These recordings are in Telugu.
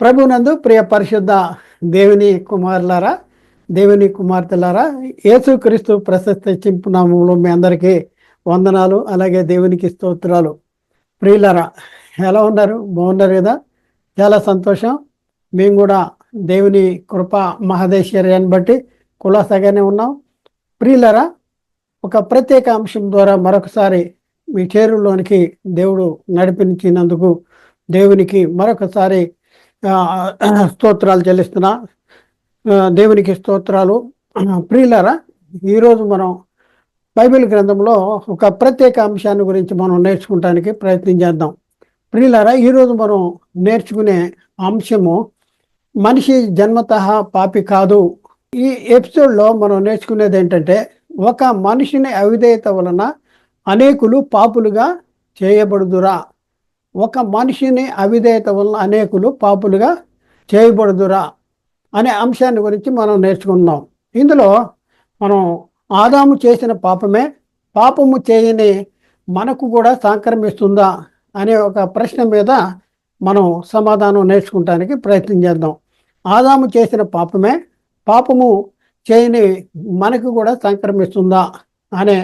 ప్రభునందు ప్రియ పరిశుద్ధ దేవుని కుమారులారా, దేవుని కుమార్తెలారా, యేసుక్రీస్తు ప్రశస్త చింపునామంలో మీ అందరికీ వందనాలు. అలాగే దేవునికి స్తోత్రాలు. ప్రియులారా, ఎలా ఉన్నారు? బాగున్నారు కదా? చాలా సంతోషం. మేము కూడా దేవుని కృప మహదేశ్వర్యాన్ని బట్టి కులాసాగానే ఉన్నాం. ప్రియులారా, ఒక ప్రత్యేక అంశం ద్వారా మరొకసారి మీ చేరులోనికి దేవుడు నడిపించినందుకు దేవునికి మరొకసారి స్తోత్రాలు చెల్లిస్తున్నా. దేవునికి స్తోత్రాలు. ప్రియులారా, ఈరోజు మనం బైబిల్ గ్రంథంలో ఒక ప్రత్యేక అంశాన్ని గురించి మనం నేర్చుకోవడానికి ప్రయత్నం చేద్దాం. ప్రియులారా, ఈరోజు మనం నేర్చుకునే అంశము మనిషి జన్మతః పాపి కాదు. ఈ ఎపిసోడ్లో మనం నేర్చుకునేది ఏంటంటే, ఒక మనిషిని అవిధేయత వలన అనేకులు పాపులుగా చేయబడుదురా. ఒక మనిషిని అవిధేయత వలన అనేకులు పాపులుగా చేయబడుదురా అనే అంశాన్ని గురించి మనం నేర్చుకుందాం. ఇందులో మనం ఆదాము చేసిన పాపమే పాపము చేయని మనకు కూడా సంక్రమిస్తుందా అనే ఒక ప్రశ్న మీద మనం సమాధానం నేర్చుకోవడానికి ప్రయత్నం చేద్దాం. ఆదాము చేసిన పాపమే పాపము చేయని మనకు కూడా సంక్రమిస్తుందా అనే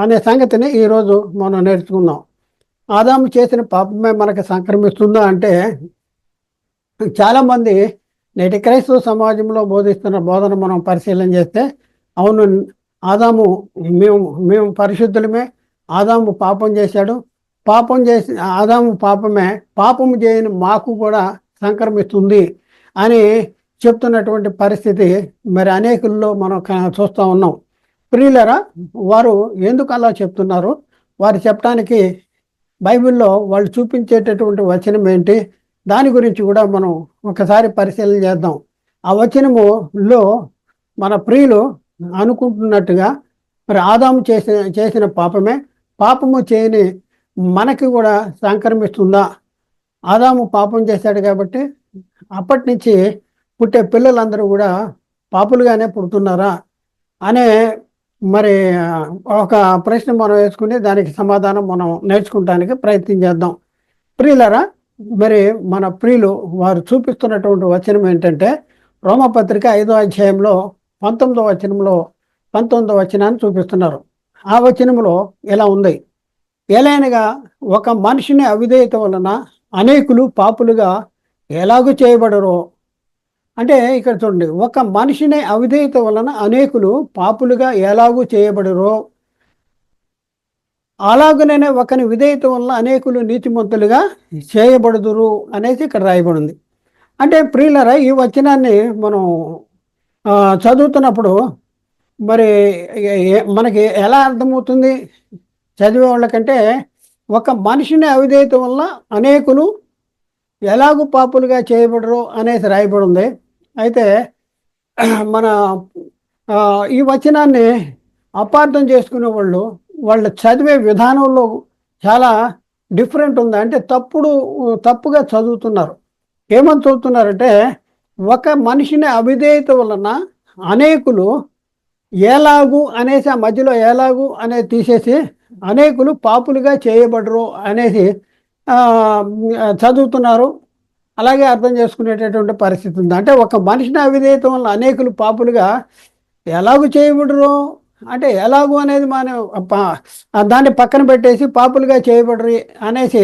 అనే సంగతిని ఈరోజు మనం నేర్చుకుందాం. ఆదాము చేసిన పాపమే మనకు సంక్రమిస్తుందా అంటే, చాలామంది నేటి క్రైస్తవ సమాజంలో బోధిస్తున్న బోధన మనం పరిశీలన చేస్తే, అవును, ఆదాము మేము పరిశుద్ధులమే, ఆదాము పాపం చేశాడు, పాపం చేసి ఆదాము పాపమే పాపము చేయని మాకు కూడా సంక్రమిస్తుంది అని చెప్తున్నటువంటి పరిస్థితి మరి అనేకుల్లో మనం చూస్తూ ఉన్నాం. ప్రియులరా, వారు ఎందుకు అలా చెప్తున్నారు? వారు చెప్పడానికి బైబిల్లో వాళ్ళు చూపించేటటువంటి వచనం ఏంటి, దాని గురించి కూడా మనం ఒకసారి పరిశీలన చేద్దాం. ఆ వచనములో మన ప్రియులు అనుకుంటున్నట్టుగా మరి ఆదాము చేసిన పాపమే పాపము చేయని మనకి కూడా సంక్రమిస్తుందా? ఆదాము పాపం చేశాడు కాబట్టి అప్పటి నుంచి పుట్టే పిల్లలందరూ కూడా పాపులుగానే పుడుతున్నారా అనే మరి ఒక ప్రశ్న మనం వేసుకుని దానికి సమాధానం మనం నేర్చుకోవడానికి ప్రయత్నం చేద్దాం. ప్రియులరా, మరి మన ప్రియులు వారు చూపిస్తున్నటువంటి వచనం ఏంటంటే, రోమపత్రిక 5వ అధ్యాయంలో 19వ వచనాన్ని చూపిస్తున్నారు. ఆ వచనంలో ఇలా ఉంది: ఎలానగా ఒక మనిషిని అవిధేయత వలన అనేకులు పాపులుగా ఎలాగూ చేయబడరో. అంటే ఇక్కడ చూడండి, ఒక మనిషిని అవిధేయత వలన అనేకులు పాపులుగా ఎలాగూ చేయబడరో, అలాగనే ఒకని విధేయత వలన అనేకులు నీతిమంతులుగా చేయబడుదురు అనేసి ఇక్కడ రాయబడింది. అంటే ప్రియులరా, ఈ వచనాన్ని మనం చదువుతున్నప్పుడు మరి మనకి ఎలా అర్థమవుతుంది చదివే వాళ్ళకంటే, ఒక మనిషిని అవిధేయత వలన అనేకులు ఎలాగూ పాపులుగా చేయబడరు అనేసి రాయబడి ఉంది. అయితే మన ఈ వచనాన్ని అపార్థం చేసుకునే వాళ్ళ చదివే విధానంలో చాలా డిఫరెంట్ ఉంది. అంటే తప్పుగా చదువుతున్నారు. ఏమని చదువుతున్నారంటే, ఒక మనిషిని అవిధేయత వలన అనేకులు ఎలాగూ అనేసి ఆ మధ్యలో ఎలాగూ అనేది తీసేసి అనేకులు పాపులుగా చేయబడరు అనేసి చదువుతున్నారు. అలాగే అర్థం చేసుకునేటటువంటి పరిస్థితి ఉంది. అంటే ఒక మనిషిని అవిధేయత వల్ల అనేకులు పాపులుగా ఎలాగూ చేయబడరు అంటే, ఎలాగూ అనేది మనం దాన్ని పక్కన పెట్టేసి పాపులుగా చేయబడరు అనేసి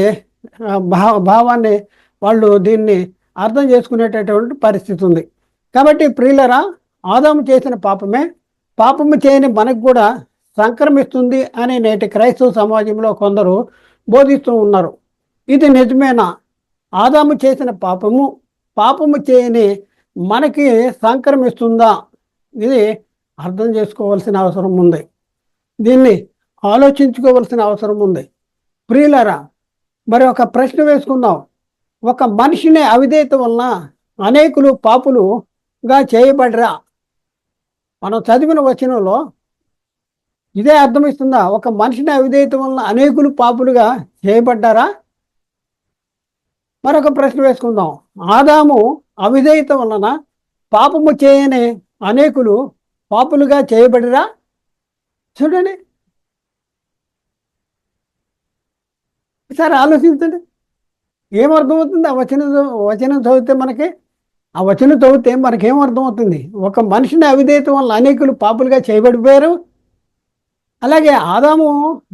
భావాన్ని వాళ్ళు దీన్ని అర్థం చేసుకునేటటువంటి పరిస్థితి ఉంది. కాబట్టి ప్రియులరా, ఆదాము చేసిన పాపమే పాపము చేయని మనకు కూడా సంక్రమిస్తుంది అని నేటి క్రైస్తవ సమాజంలో కొందరు బోధిస్తూ ఉన్నారు. ఇది నిజమేనా? ఆదాము చేసిన పాపము చేయని మనకి సంక్రమిస్తుందా? ఇది అర్థం చేసుకోవాల్సిన అవసరం ఉంది. దీన్ని ఆలోచించుకోవాల్సిన అవసరం ఉంది. ప్రియులరా, మరి ఒక ప్రశ్న వేసుకుందాం. ఒక మనిషిని అవిధేయత వలన అనేకులు పాపులుగా చేయబడరా? మనం చదివిన వచనంలో ఇదే అర్థమిస్తుందా? ఒక మనిషిని అవిధేయత వలన అనేకులు పాపులుగా చేయబడ్డారా? మరొక ప్రశ్న వేసుకుందాం. ఆదాము అవిధేయత వలన పాపము చేయని అనేకులు పాపులుగా చేయబడిరా? చూడండి, ఒకసారి ఆలోచించండి. ఏమర్థమవుతుంది ఆ వచనం చదివితే మనకి? ఆ వచనం చదివితే మనకేం అర్థమవుతుంది? ఒక మనిషిని అవిధేయత వల్ల అనేకులు పాపులుగా చేయబడిపోయారు. అలాగే ఆదాము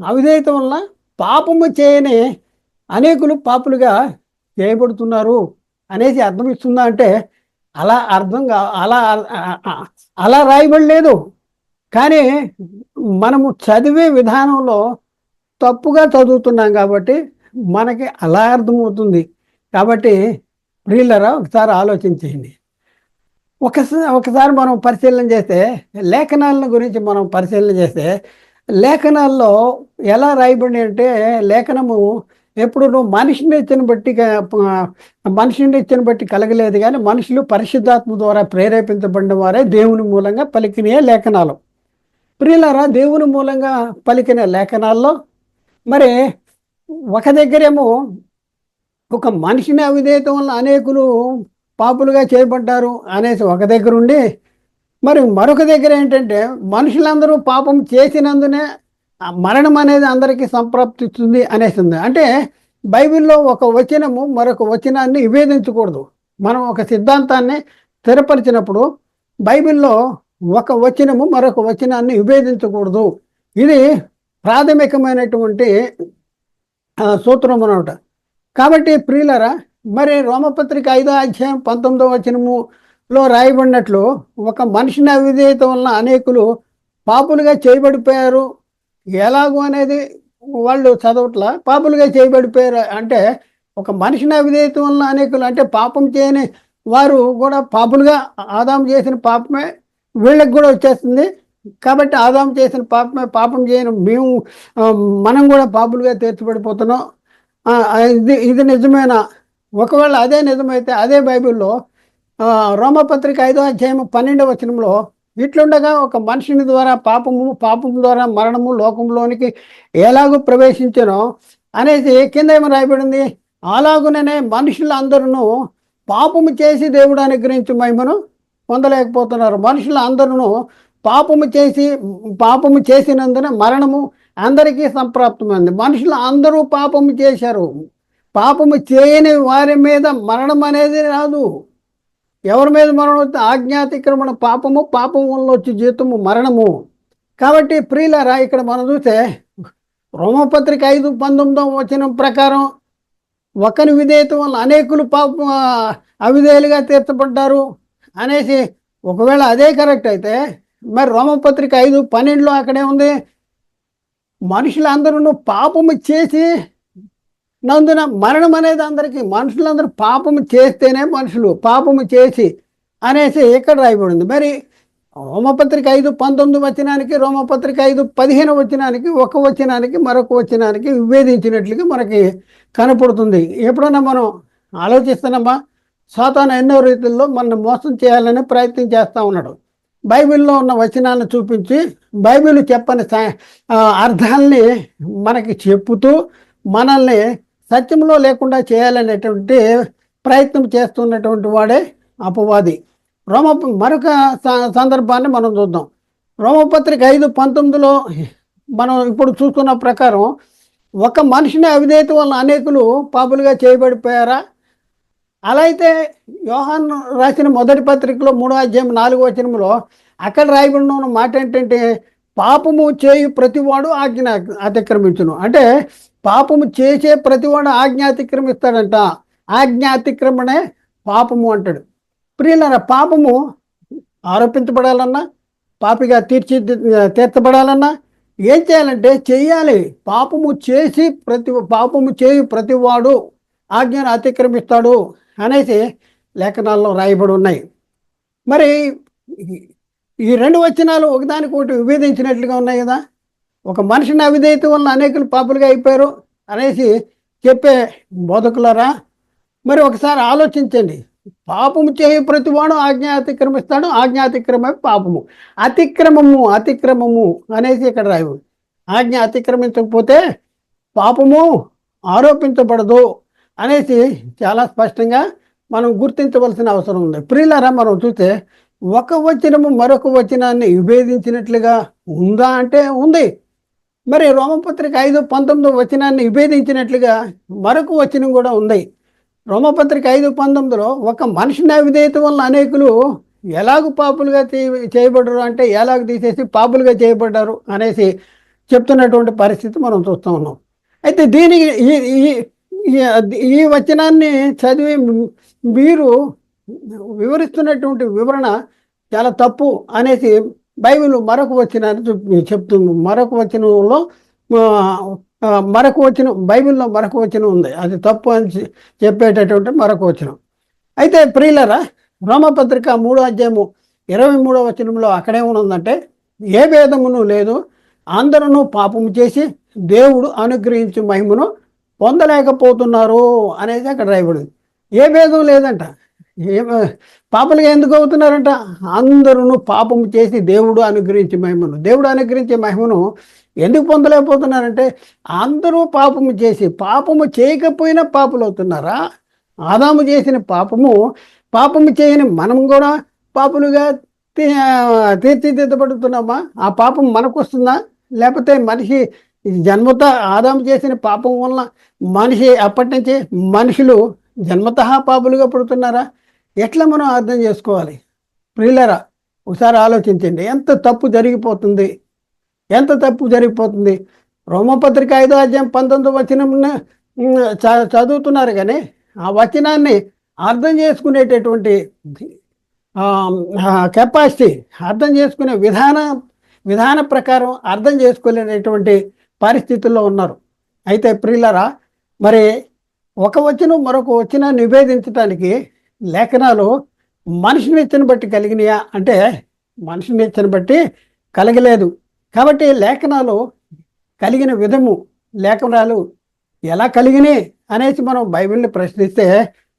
అవిధేయత వల్ల పాపము చేయని అనేకులు పాపులుగా చేయబడుతున్నారు అనేసి అర్థమిస్తుందా అంటే అలా అర్థంగా అలా రాయబడలేదు. కానీ మనము చదివే విధానంలో తప్పుగా చదువుతున్నాం కాబట్టి మనకి అలా అర్థమవుతుంది. కాబట్టి ప్రియులరా ఒకసారి ఆలోచించేయండి. ఒకసారి మనం పరిశీలన చేస్తే లేఖనాల గురించి మనం పరిశీలన చేస్తే లేఖనాల్లో ఎలా రాయబడి అంటే లేఖనము ఎప్పుడు మనిషిని ఇచ్చిన బట్టి కలగలేదు, కానీ మనుషులు పరిశుద్ధాత్మ ద్వారా ప్రేరేపించబడిన వారే దేవుని మూలంగా పలికిన లేఖనాలు. ప్రియులారా, దేవుని మూలంగా పలికిన లేఖనాల్లో మరి ఒక దగ్గరేమో ఒక మనిషిని అవిధేయత వల్ల అనేకులు పాపులుగా చేయబడ్డారు అనేసి ఒక దగ్గర ఉండి, మరి మరొక దగ్గర ఏంటంటే మనుషులందరూ పాపం చేసినందునే మరణం అనేది అందరికీ సంప్రాప్తిస్తుంది అనేసి ఉంది. అంటే బైబిల్లో ఒక వచనము మరొక వచనాన్ని విభేదించకూడదు. మనం ఒక సిద్ధాంతాన్ని స్థిరపరిచినప్పుడు బైబిల్లో ఒక వచనము మరొక వచనాన్ని విభేదించకూడదు. ఇది ప్రాథమికమైనటువంటి సూత్రం అన్నమాట. కాబట్టి ప్రియులరా, మరి రోమపత్రిక 5వ అధ్యాయం 19వ వచనములో రాయబడినట్లు ఒక మనిషిని అవిధేయత వలన అనేకులు పాపులుగా చేయబడిపోయారు ఎలాగూ అనేది వాళ్ళు చదవట్లా. పాపులుగా చేయబడిపోయారు అంటే ఒక మనిషిని అవిధేయత వలన అనేకులు అంటే పాపం చేయని వారు కూడా పాపులుగా, ఆదాము చేసిన పాపమే వీళ్ళకి కూడా వచ్చేస్తుంది. కాబట్టి ఆదాము చేసిన పాపమే, పాపం చేయని మనం కూడా పాపులుగా తీర్చబడిపోతున్నాం. ఇది నిజమేనా? ఒకవేళ అదే నిజమైతే అదే బైబిల్లో రోమపత్రిక 5వ అధ్యాయం 12వ వచనంలో ఇట్లుండగా ఒక మనిషిని ద్వారా పాపం ద్వారా మరణము లోకంలోనికి ఎలాగూ ప్రవేశించనో అనేసి కింద ఏమో రాయబడింది, అలాగుననే మనుషులందరూ పాపము చేసి దేవుడు అనుగ్రహించు మహిమను పొందలేకపోతున్నారు. మనుషులందరూ పాపము చేసినందున మరణము అందరికీ సంప్రాప్తమైంది. మనుషులు అందరూ పాపము చేశారు. పాపము చేయని వారి మీద మరణం అనేది రాదు. ఎవరి మీద మరణం వస్తే ఆజ్ఞాతిక్రమణ పాపము, పాపం వల్ల వచ్చే జీతము మరణము. కాబట్టి ప్రియులారా, ఇక్కడ మనం చూస్తే రోమపత్రిక 5:19వ వచనం ప్రకారం ఒకరి విధేయత వల్ల అనేకులు అవిధేయులుగా తీర్చబడ్డారు అనేసి ఒకవేళ అదే కరెక్ట్ అయితే మరి రోమపత్రిక 5:12లో అక్కడే ఉంది, మనుషులందరూ పాపము చేసి నందున మరణం అనేది అందరికీ, మనుషులందరూ పాపము చేస్తేనే మనుషులు పాపము చేసి అనేసి ఇక్కడ రాయబడింది. మరి రోమపత్రిక 5:19 వచనానికి రోమపత్రిక 5:15 వచనానికి ఒక వచనానికి మరొక వచనానికి విభేదించినట్లుగా మనకి కనపడుతుంది. ఎప్పుడన్నా మనం ఆలోచిస్తున్నామా? సాతాను ఎన్నో రీతుల్లో మనల్ని మోసం చేయాలని ప్రయత్నం చేస్తూ ఉన్నాడు. బైబిల్లో ఉన్న వచనాలను చూపించి బైబిల్ చెప్పని అర్థాలని మనకి చెప్పుతూ మనల్ని సత్యంలో లేకుండా చేయాలనేటువంటి ప్రయత్నం చేస్తున్నటువంటి వాడే అపవాది. మరొక సందర్భాన్ని మనం చూద్దాం. రోమపత్రిక 5:19లో మనం ఇప్పుడు చూస్తున్న ప్రకారం ఒక మనిషిని అవిధేయత వల్ల అనేకులు పాపులుగా చేయబడిపోయారా? అలా అయితే యోహాను రాసిన మొదటి పత్రికలో 3వ అధ్యాయం 4వ వచనంలో అక్కడ రాయబడిన మాట ఏంటంటే పాపము చేయు ప్రతివాడు ఆజ్ఞ అతిక్రమించును. అంటే పాపము చేసే ప్రతివాడు ఆజ్ఞ అతిక్రమిస్తాడంట. ఆజ్ఞ అతిక్రమణే పాపము అంటాడు. ప్రియులారా, పాపము ఆరోపించబడాలన్నా, పాపిగా తీర్చబడాలన్నా ఏం చేయాలంటే చెయ్యాలి. పాపము చేయు ప్రతివాడు ఆజ్ఞను అతిక్రమిస్తాడు అనేసి లేఖనాల్లో రాయబడి ఉన్నాయి. మరి ఈ రెండు వచనాలు ఒకదానికొకటి విభేదించినట్లుగా ఉన్నాయి కదా. ఒక మనిషిని అవిధేయత వల్ల అనేకులు పాపులుగా అయిపోయారు అనేసి చెప్పే బోధకులరా, మరి ఒకసారి ఆలోచించండి. పాపము చేయు ప్రతివాడు ఆజ్ఞ అతిక్రమిస్తాడు, ఆజ్ఞ అతిక్రమే పాపము. అతిక్రమము అనేసి ఇక్కడ రాయు. ఆజ్ఞ అతిక్రమించకపోతే పాపము ఆరోపించబడదు అనేసి చాలా స్పష్టంగా మనం గుర్తించవలసిన అవసరం ఉంది. ప్రియులారా, మనం చూస్తే ఒక వచనము మరొక వచనాన్ని విభేదించినట్లుగా ఉందా అంటే ఉంది. మరి రోమపత్రిక 5:19 వచనాన్ని విభేదించినట్లుగా మరొక వచనం కూడా ఉంది. రోమపత్రిక 5:19లో ఒక మనిషిని అవిధేయత వలన అనేకులు ఎలాగూ పాపులుగా చేయబడ్డారు అంటే ఎలాగ తీసేసి పాపులుగా చేయబడ్డారు అనేసి చెప్తున్నటువంటి పరిస్థితి మనం చూస్తూ ఉన్నాం. అయితే దీనికి ఈ ఈ ఈ వచనాన్ని చదివి మీరు వివరిస్తున్నటువంటి వివరణ చాలా తప్పు అనేసి బైబిల్ మరొక వచనాన్ని చెప్తుంది. మరొక వచనంలో బైబిల్లో మరొక వచనం ఉంది, అది తప్పు అని చెప్పేటటువంటి మరొక వచనం. అయితే ప్రియులరా, రోమపత్రిక 3:23 వచనంలో అక్కడేముందంటే, ఏ భేదమును లేదు, అందరూ పాపము చేసి దేవుడు అనుగ్రహించే మహిమను పొందలేకపోతున్నారు అనేది అక్కడ రాయబడింది. ఏ భేదం లేదంట. పాపలుగా ఎందుకు అవుతున్నారంట? అందరూ పాపము చేసి దేవుడు అనుగ్రహించే మహిమను ఎందుకు పొందలేకపోతున్నారంటే, అందరూ పాపము చేయకపోయినా పాపులు అవుతున్నారా? ఆదాము చేసిన పాపము చేయని మనం కూడా పాపులుగా తీర్చిదిద్దబడుతున్నామా? ఆ పాపం మనకు వస్తుందా? లేకపోతే మనిషి జన్మత ఆదాము చేసిన పాపం వలన అప్పటి నుంచి మనుషులు జన్మతః పాపులుగా పుడుతున్నారా? ఎట్లా మనం అర్థం చేసుకోవాలి? ప్రియులరా, ఒకసారి ఆలోచించండి, ఎంత తప్పు జరిగిపోతుంది. రోమపత్రిక 5:19 వచనం చదువుతున్నారు, కానీ ఆ వచనాన్ని అర్థం చేసుకునేటటువంటి కెపాసిటీ, అర్థం చేసుకునే విధాన ప్రకారం అర్థం చేసుకోలేనటువంటి పరిస్థితుల్లో ఉన్నారు. అయితే ప్రియులరా, మరి ఒక వచనం మరొక వచనాన్ని నివేదించడానికి లేఖనాలు మనిషిని ఇచ్చని బట్టి కలిగినాయా అంటే మనిషిని ఇచ్చని బట్టి కలగలేదు. కాబట్టి లేఖనాలు కలిగిన విధము, లేఖనాలు ఎలా కలిగినాయి అనేసి మనం బైబిల్ని ప్రశ్నిస్తే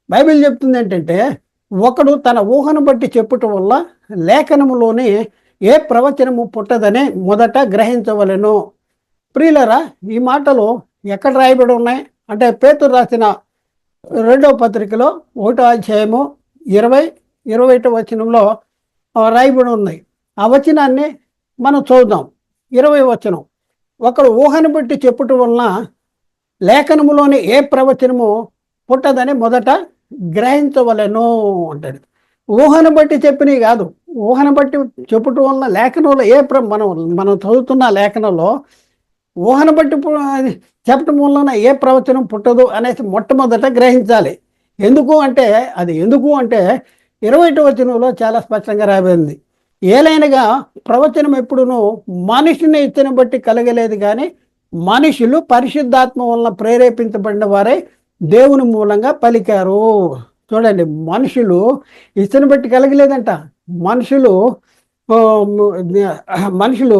బైబిల్ చెప్తుంది ఏంటంటే, ఒకడు తన ఊహను బట్టి చెప్పుటం వల్ల లేఖనములోని ఏ ప్రవచనము పుట్టదని మొదట గ్రహించవలెను. ప్రియులరా, ఈ మాటలు ఎక్కడ రాయబడి ఉన్నాయి అంటే పేతురు రాసిన 2వ పత్రికలో 1వ అధ్యాయము 20-21 వచనంలో రాయబడి ఉన్నాయి. ఆ వచనాన్ని మనం చూద్దాం. 20వ వచనం, ఒకడు ఊహను బట్టి చెప్పుట వలన లేఖనములోని ఏ ప్రవచనము పుట్టదని మొదట గ్రహించవలెను అంటాడు. ఊహను బట్టి చెప్పినవి కాదు, ఊహను బట్టి చెప్పుట వలన లేఖనంలో మనం చదువుతున్న లేఖనంలో ఊహను బట్టి చెప్పటం వలన ఏ ప్రవచనం పుట్టదు అనేసి మొట్టమొదట గ్రహించాలి. ఎందుకు అంటే 21వ వచనంలో చాలా స్పష్టంగా రాబడింది. ఏలైనగా ప్రవచనం ఎప్పుడునూ మనిషిని ఇచ్చని బట్టి కలగలేదు, కానీ మనుషులు పరిశుద్ధాత్మ వలన ప్రేరేపించబడిన వారే దేవుని మూలంగా పలికారు. చూడండి, మనుషులు ఇచ్చని బట్టి కలగలేదంట. మనుషులు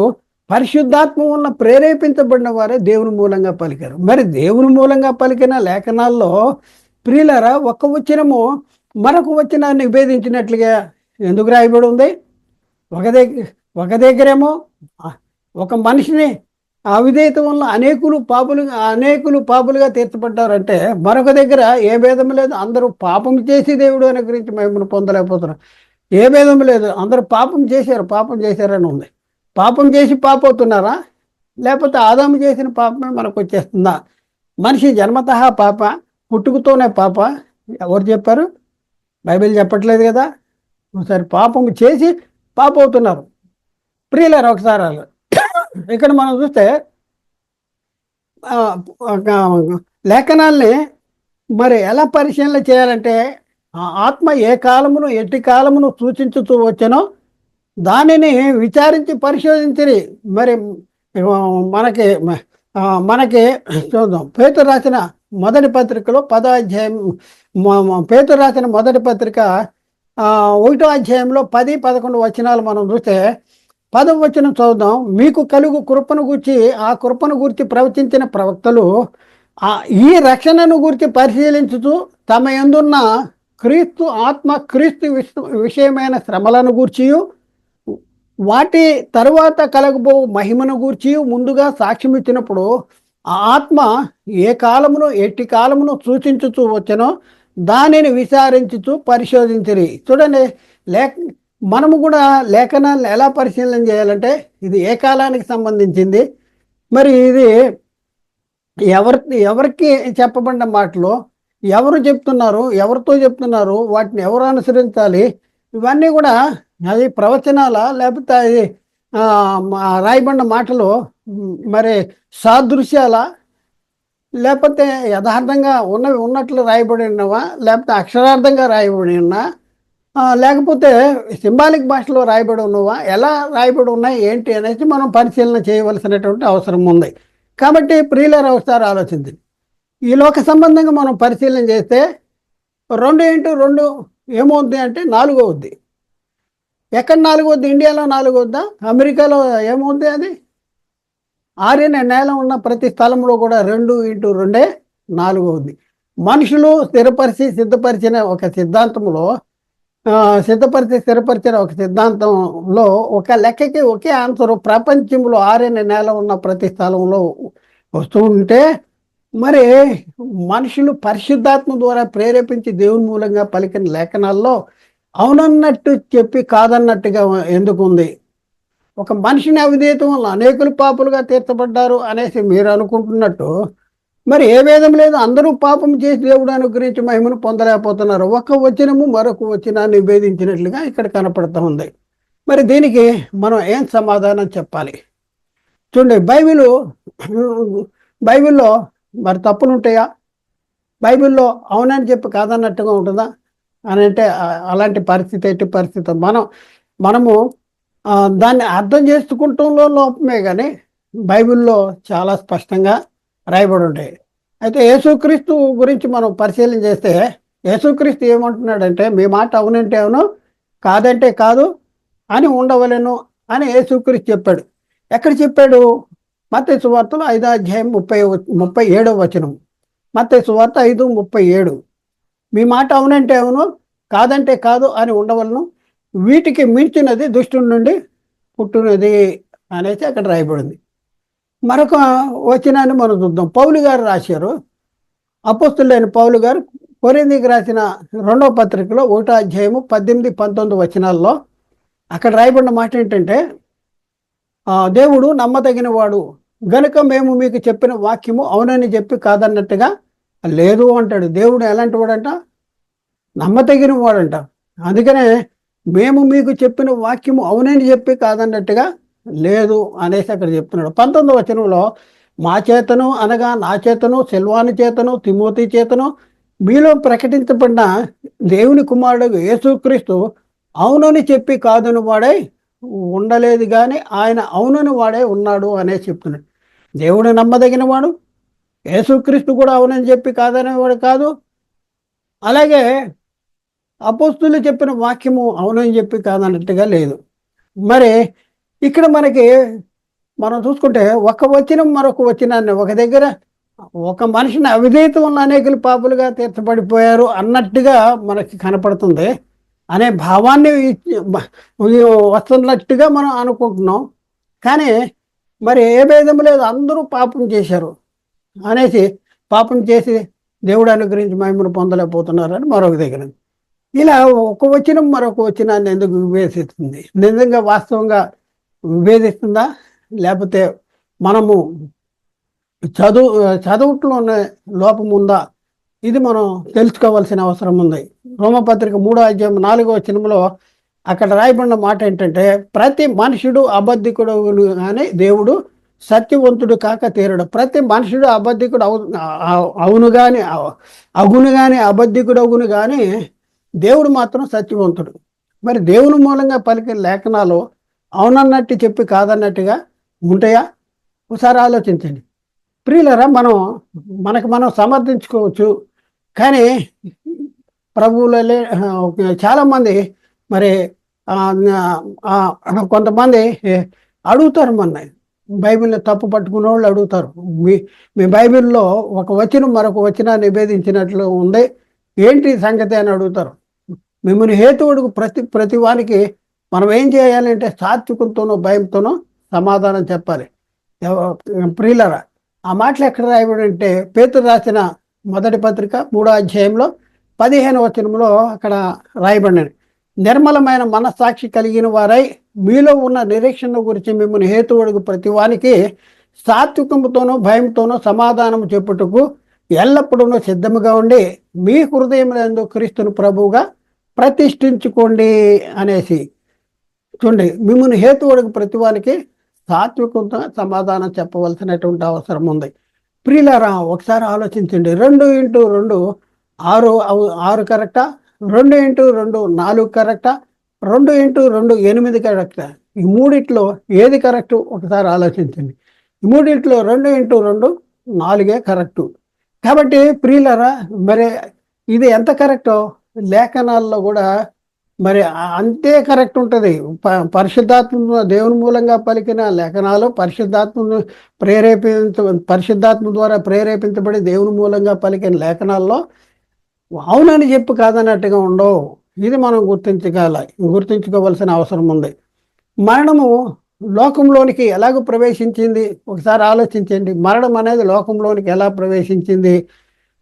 పరిశుద్ధాత్మ వలన ప్రేరేపించబడిన వారే దేవుని మూలంగా పలికారు. మరి దేవుని మూలంగా పలికిన లేఖనాల్లో ప్రియులరా, ఒక వచనము మరొక వచనాన్ని విభేదించినట్లుగా ఎందుకు రాయబడి ఉంది? ఒక దగ్గరేమో ఒక మనిషిని అవిధేయత వల్ల అనేకులు పాపులుగా తీర్చబడ్డారంటే, మరొక దగ్గర ఏ భేదం లేదు, అందరూ పాపం చేసి దేవుడు అనుగ్రహించి మహిమను పొందలేకపోతున్నారు. ఏ భేదం లేదు, అందరూ పాపం చేశారని ఉంది. పాపం చేసి పాపవుతున్నారా? లేకపోతే ఆదాము చేసిన పాపమే మనకు వచ్చేస్తుందా? మనిషి జన్మతః పాప, పుట్టుకతోనే పాప. ఎవరు చెప్పారు? బైబిల్ చెప్పట్లేదు కదా. ఒకసారి పాపము చేసి పాపవుతున్నారు. ప్రియులారా, ఒకసారి ఇక్కడ మనం చూస్తే లేఖనాల్ని మరి ఎలా పరిశీలన చేయాలంటే, ఆ ఆత్మ ఏ కాలమును ఎట్టి కాలమును సూచించుతూ వచ్చానో దానిని విచారించి పరిశోధించి మరి మనకి చూద్దాం. పేతురు రాసిన మొదటి పత్రికలో 10వ అధ్యాయం, పేతురు రాసిన మొదటి పత్రిక 1వ అధ్యాయంలో 10-11 వచనాలు మనం చూస్తే 10వ వచనం చదువుదాం. మీకు కలుగు కృపను గూర్చి ఆ కృపను గూర్చి ప్రవచించిన ప్రవక్తలు ఈ రక్షణను గూర్చి పరిశీలించుతూ తమ యందున్న క్రీస్తు విషయమైన శ్రమలను గూర్చియు వాటి తరువాత కలగబో మహిమను గూర్చి ముందుగా సాక్ష్యం ఇచ్చినప్పుడు ఆ ఆత్మ ఏ కాలమును ఎట్టి కాలమును సూచించుతూ వచ్చనో దానిని విచారించుతూ పరిశోధించిరి. చూడండి, మనము కూడా లేఖనాలను ఎలా పరిశీలన చేయాలంటే, ఇది ఏ కాలానికి సంబంధించింది, మరి ఇది ఎవరికి చెప్పబడిన మాటలు, ఎవరు చెప్తున్నారు, ఎవరితో చెప్తున్నారు, వాటిని ఎవరు అనుసరించాలి, ఇవన్నీ కూడా అది ప్రవచనాల లేకపోతే అది రాయబడిన మాటలు మరి సాదృశ్యాల లేకపోతే యథార్థంగా ఉన్నవి ఉన్నట్లు రాయబడి ఉన్నవా, లేకపోతే అక్షరార్థంగా రాయబడి ఉన్నా, లేకపోతే సింబాలిక్ భాషలో రాయబడి ఉన్నవా, ఎలా రాయబడి ఉన్నాయి ఏంటి అనేది మనం పరిశీలన చేయవలసినటువంటి అవసరం ఉంది. కాబట్టి ప్రియులారా ఒకసారి ఆలోచించండి. ఈ లోక సంబంధంగా మనం పరిశీలన చేస్తే 2 ఏమవుద్ది అంటే 4 అవుద్ది. ఎక్కడ 4 అవుద్ది? ఇండియాలో 4 అవుద్దా? అమెరికాలో ఏమవుద్ది? అది 6 నేల ఉన్న ప్రతి స్థలంలో కూడా 2 × 2 అవుద్ది. మనుషులు సిద్ధపరిచిన ఒక సిద్ధాంతంలో స్థిరపరిచిన ఒక సిద్ధాంతంలో ఒక లెక్కకి ఒకే ఆన్సర్ ప్రపంచంలో 6 నేల ఉన్న ప్రతి స్థలంలో వస్తూ ఉంటే, మరి మనుషులు పరిశుద్ధాత్మ ద్వారా ప్రేరేపించి దేవుని మూలంగా పలికిన లేఖనాల్లో అవునన్నట్టు చెప్పి కాదన్నట్టుగా ఎందుకు ఉంది? ఒక మనిషిని అవిధేయతం వల్ల అనేకులు పాపులుగా తీర్చబడ్డారు అనేసి మీరు అనుకుంటున్నట్టు, మరి ఏ భేదం లేదు, అందరూ పాపం చేసి దేవుడు అనుగ్రహించి మహిమను పొందలేకపోతున్నారు. ఒక వచనము మరొక వచనాన్ని నివేదించినట్లుగా ఇక్కడ కనపడుతూ ఉంది. మరి దీనికి మనం ఏం సమాధానం చెప్పాలి? చూడండి, బైబిల్లో మరి తప్పులు ఉంటాయా? బైబిల్లో అవునని చెప్పి కాదన్నట్టుగా ఉంటుందా అని అంటే అలాంటి పరిస్థితి ఎట్టి పరిస్థితి మనము దాన్ని అర్థం చేసుకుంటంలో లోపమే, కానీ బైబిల్లో చాలా స్పష్టంగా రాయబడి ఉంటాయి. అయితే యేసుక్రీస్తు గురించి మనం పరిశీలన చేస్తే యేసుక్రీస్తు ఏమంటున్నాడంటే, మీ మాట అవునంటే అవును, కాదంటే కాదు అని ఉండవలెను అని యేసుక్రీస్తు చెప్పాడు. ఎక్కడ చెప్పాడు? మత్తయి సువార్తలో 5వ అధ్యాయం 37వ వచనం. మత్తయి సువార్త 5:37. మీ మాట అవునంటే అవును, కాదంటే కాదు అని ఉండవలను, వీటికి మించినది దుష్టుడి నుండి పుట్టినది అనేసి అక్కడ రాయబడింది. మరొక వచనాన్ని మనం చూద్దాం. పౌలు గారు రాశారు, అపోస్తులైన పౌలు గారు కొరింథీకి రాసిన 2వ పత్రికలో 1వ అధ్యాయము 18, 19 వచనాల్లో అక్కడ రాయబడిన మాట ఏంటంటే, దేవుడు నమ్మదగిన వాడు గనుక మేము మీకు చెప్పిన వాక్యము అవునని చెప్పి కాదన్నట్టుగా లేదు అంటాడు. దేవుడు ఎలాంటి వాడంట? నమ్మదగిన వాడంట. అందుకనే మేము మీకు చెప్పిన వాక్యము అవునని చెప్పి కాదన్నట్టుగా లేదు అనేసి అక్కడ చెప్తున్నాడు. 19వ వచనంలో మా చేతను అనగా నా చేతను, సిల్వాను చేతను, తిమోతి చేతను మీలో ప్రకటించబడిన దేవుని కుమారుడు యేసుక్రీస్తు అవునని చెప్పి కాదని వాడై ఉండలేదు, కానీ ఆయన అవునని వాడే ఉన్నాడు అనేసి చెప్తున్నాడు. దేవుడు నమ్మదగిన వాడు, యేసుక్రీస్తు కూడా అవునని చెప్పి కాదనేవాడు కాదు. అలాగే అపోస్తులు చెప్పిన వాక్యము అవునని చెప్పి కాదన్నట్టుగా లేదు. మరి ఇక్కడ మనం చూసుకుంటే ఒక వచనం మరొక వచనాన్ని, ఒక దగ్గర ఒక మనిషిని అవిధేయత వల్ల అనేకులు పాపులుగా తీర్చబడిపోయారు అన్నట్టుగా మనకి కనపడుతుంది అనే భావాన్ని వస్తున్నట్టుగా మనం అనుకుంటున్నాం. కానీ మరి ఏ భేదం లేదు, అందరూ పాపం చేశారు అనేసి, పాపం చేసి దేవుడు అనుగ్రహించి మహిమను పొందలేకపోతున్నారని మరొక దగ్గర. ఇలా ఒక వచనం మరొక వచనాన్ని ఎందుకు విభేదిస్తుంది? నిజంగా వాస్తవంగా విభేదిస్తుందా, లేకపోతే మనము చదువుట్లోనే లోపం ఉందా? ఇది మనం తెలుసుకోవాల్సిన అవసరం ఉంది. రోమపత్రిక 3వ అధ్యాయం 4వ వచనంలో అక్కడ రాయబడిన మాట ఏంటంటే, ప్రతి మనుషుడు అబద్ధికుడు కానీ దేవుడు సత్యవంతుడు కాక తీరడు. ప్రతి మనుషుడు అబద్ధికుడు అవును కానీ అగును కానీ అబద్ధికుడు అగును కానీ దేవుడు మాత్రం సత్యవంతుడు. మరి దేవుని మూలంగా పలికిన లేఖనాలు అవునన్నట్టు చెప్పి కాదన్నట్టుగా ఉంటాయా? ఒకసారి ఆలోచించండి. ప్రియులరా, మనం సమర్థించుకోవచ్చు, కానీ ప్రభువులే చాలామంది మరి కొంతమంది అడుగుతారు, బైబిల్ని తప్పు పట్టుకునే వాళ్ళు అడుగుతారు, మీ బైబిల్లో ఒక వచనం మరొక వచనాన్ని నివేదించినట్లు ఉంది, ఏంటి సంగతి అని అడుగుతారు. మిమ్మల్ని హేతువుడికి ప్రతి వానికి మనం ఏం చేయాలంటే సాత్వికంతోనో భయంతోనో సమాధానం చెప్పాలి. ప్రియులరా, ఆ మాటలు ఎక్కడ రాయబడి అంటే పేతురు రాసిన మొదటి పత్రిక 3వ అధ్యాయంలో 15వ వచనంలో అక్కడ రాయబడినది. నిర్మలమైన మనస్సాక్షి కలిగిన వారై మీలో ఉన్న నిరీక్షణ గురించి మిమ్మల్ని హేతువుడికి ప్రతి వానికి సాత్వికంతోనో భయంతోనో సమాధానం చెప్పుటకు ఎల్లప్పుడూ సిద్ధముగా ఉండి మీ హృదయములందు క్రీస్తును ప్రభువుగా ప్రతిష్ఠించుకోండి అనేసి. చూడండి, మిమ్మల్ని హేతువుడికి ప్రతివానికి సాత్వికంగా సమాధానం చెప్పవలసినటువంటి అవసరం ఉంది. ప్రియులారా, ఒకసారి ఆలోచించండి. 2x2 6 6 కరెక్టా? 2x2 4 కరెక్టా? 2x2 8 కరెక్టా? ఈ మూడిట్లో ఏది కరెక్టు? ఒకసారి ఆలోచించండి. ఈ మూడిట్లో 2x2 4 కరెక్టు. కాబట్టి ప్రియులారా, మరి ఇది ఎంత కరెక్టో లేఖనాల్లో కూడా మరి అంతే కరెక్ట్ ఉంటుంది. పరిశుద్ధాత్మ దేవుని మూలంగా పలికిన లేఖనాలు, పరిశుద్ధాత్మ ద్వారా ప్రేరేపించబడి దేవుని మూలంగా పలికిన లేఖనాల్లో అవునని చెప్పి కాదన్నట్టుగా ఉండవు. ఇది మనం గుర్తించుకోవాల్సిన అవసరం ఉంది. మరణము లోకంలోనికి ఎలాగ ప్రవేశించింది ఒకసారి ఆలోచించండి. మరణం అనేది లోకంలోనికి ఎలా ప్రవేశించింది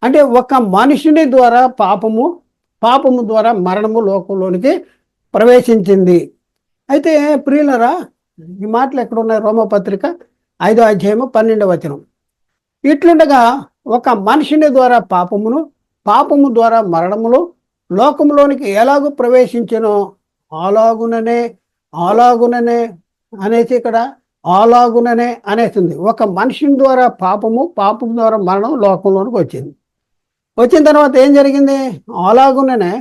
అంటే, ఒక మనుషుని ద్వారా పాపము ద్వారా మరణము లోకంలోనికి ప్రవేశించింది. అయితే ప్రియులరా, ఈ మాటలు ఎక్కడున్నాయి? రోమపత్రిక 5వ అధ్యాయము 12వ వచనం. ఇట్లుండగా ఒక మనిషిని ద్వారా పాపము ద్వారా మరణములు లోకంలోనికి ఎలాగూ ప్రవేశించనో అలాగుననే అనేసి ఇక్కడ అలాగుననే అనేసింది. ఒక మనిషిని ద్వారా పాపం ద్వారా మరణం లోకంలోనికి వచ్చిన తర్వాత ఏం జరిగింది? అలాగుననే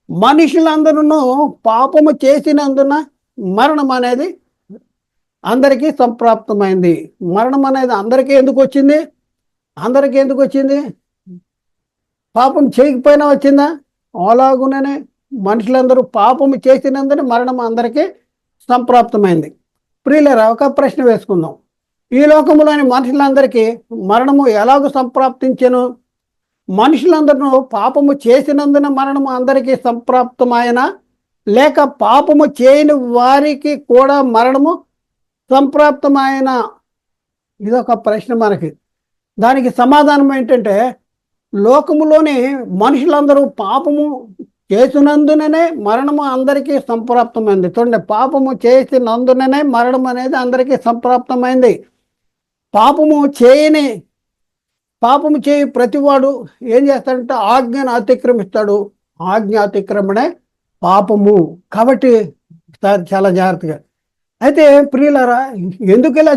మనుషులందరూ పాపము చేసినందున మరణం అనేది అందరికీ సంప్రాప్తమైంది. మరణం అనేది అందరికీ ఎందుకు వచ్చింది? పాపం చేయకపోయినా వచ్చిందా? అలాగుననే మనుషులందరూ పాపము చేసినందున మరణం అందరికీ సంప్రాప్తమైంది. ప్రియులారా, ఒక ప్రశ్న వేసుకుందాం. ఈ లోకంలోని మనుషులందరికీ మరణము ఎలాగూ సంప్రాప్తించెను? మనుషులందరూ పాపము చేసినందున మరణము అందరికీ సంప్రాప్తమైన, లేక పాపము చేయని వారికి కూడా మరణము సంప్రాప్తమైన? ఇదొక ప్రశ్న మనకి. దానికి సమాధానం ఏంటంటే, లోకములోని మనుషులందరూ పాపము చేసినందుననే మరణము అందరికీ సంప్రాప్తమైంది. చూడండి, పాపము చేసినందుననే మరణం అనేది అందరికీ సంప్రాప్తమైంది. పాపము చేయి ప్రతివాడు ఏం చేస్తాడంటే ఆజ్ఞను అతిక్రమిస్తాడు. ఆజ్ఞ అతిక్రమణే పాపము. కాబట్టి చాలా జాగ్రత్తగా. అయితే ప్రియులారా, ఎందుకు ఇలా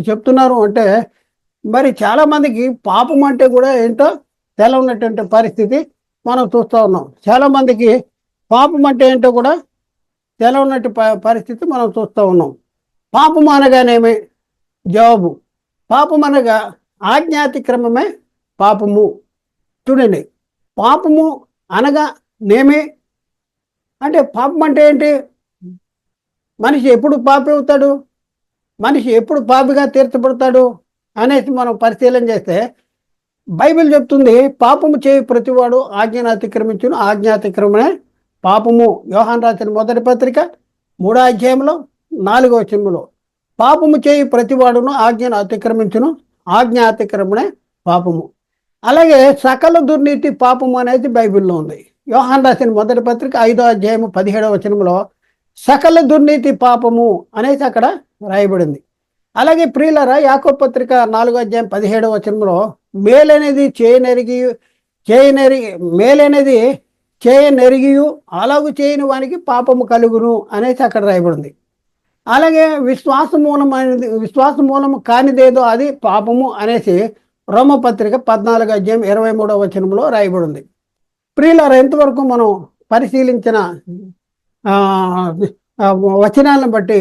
చెప్తున్నారు అంటే, మరి చాలామందికి పాపం అంటే కూడా ఏంటో తెలవనటువంటి పరిస్థితి మనం చూస్తూ ఉన్నాం. చాలామందికి పాపం అంటే ఏంటో కూడా తెలవనట్టు పరిస్థితి మనం చూస్తూ ఉన్నాం. పాపం అనగానేమి? జవాబు, పాపం అనగా ఆజ్ఞాతిక్రమమే పాపము. చూడండి, పాపము అనగా నేమే అంటే, పాపం అంటే ఏంటి? మనిషి ఎప్పుడు పాపి అవుతాడు? మనిషి ఎప్పుడు పాపిగా తీర్చబడతాడు అనేసి మనం పరిశీలన చేస్తే బైబిల్ చెప్తుంది, పాపము చేయి ప్రతివాడు ఆజ్ఞను అతిక్రమించును, ఆజ్ఞాతిక్రమమే పాపము. యోహాను రాసిన మొదటి పత్రిక 3వ అధ్యాయంలో 4వ వచనంలో పాపము చేయి ప్రతివాడును ఆజ్ఞను అతిక్రమించును, ఆజ్ఞ అతిక్రమణే పాపము. అలాగే సకల దుర్నీతి పాపము అనేది బైబిల్లో ఉంది. యోహాను రాసిన మొదటి పత్రిక 5వ అధ్యాయము 17వ వచనంలో సకల దుర్నీతి పాపము అనేసి అక్కడ రాయబడింది. అలాగే ప్రియులరా, యాకోబు పత్రిక 4వ అధ్యాయం 17వ వచనంలో మేలనేది చేయనెరిగియు అలాగూ చేయని వానికి పాపము కలుగును అనేసి అక్కడ రాయబడింది. అలాగే విశ్వాస మూలము కానిదేదో అది పాపము అనేసి రోమపత్రిక 14వ అధ్యాయం 23వ వచనంలో రాయబడింది. ప్రియులారా, ఎంతవరకు మనం పరిశీలించిన వచనాలను బట్టి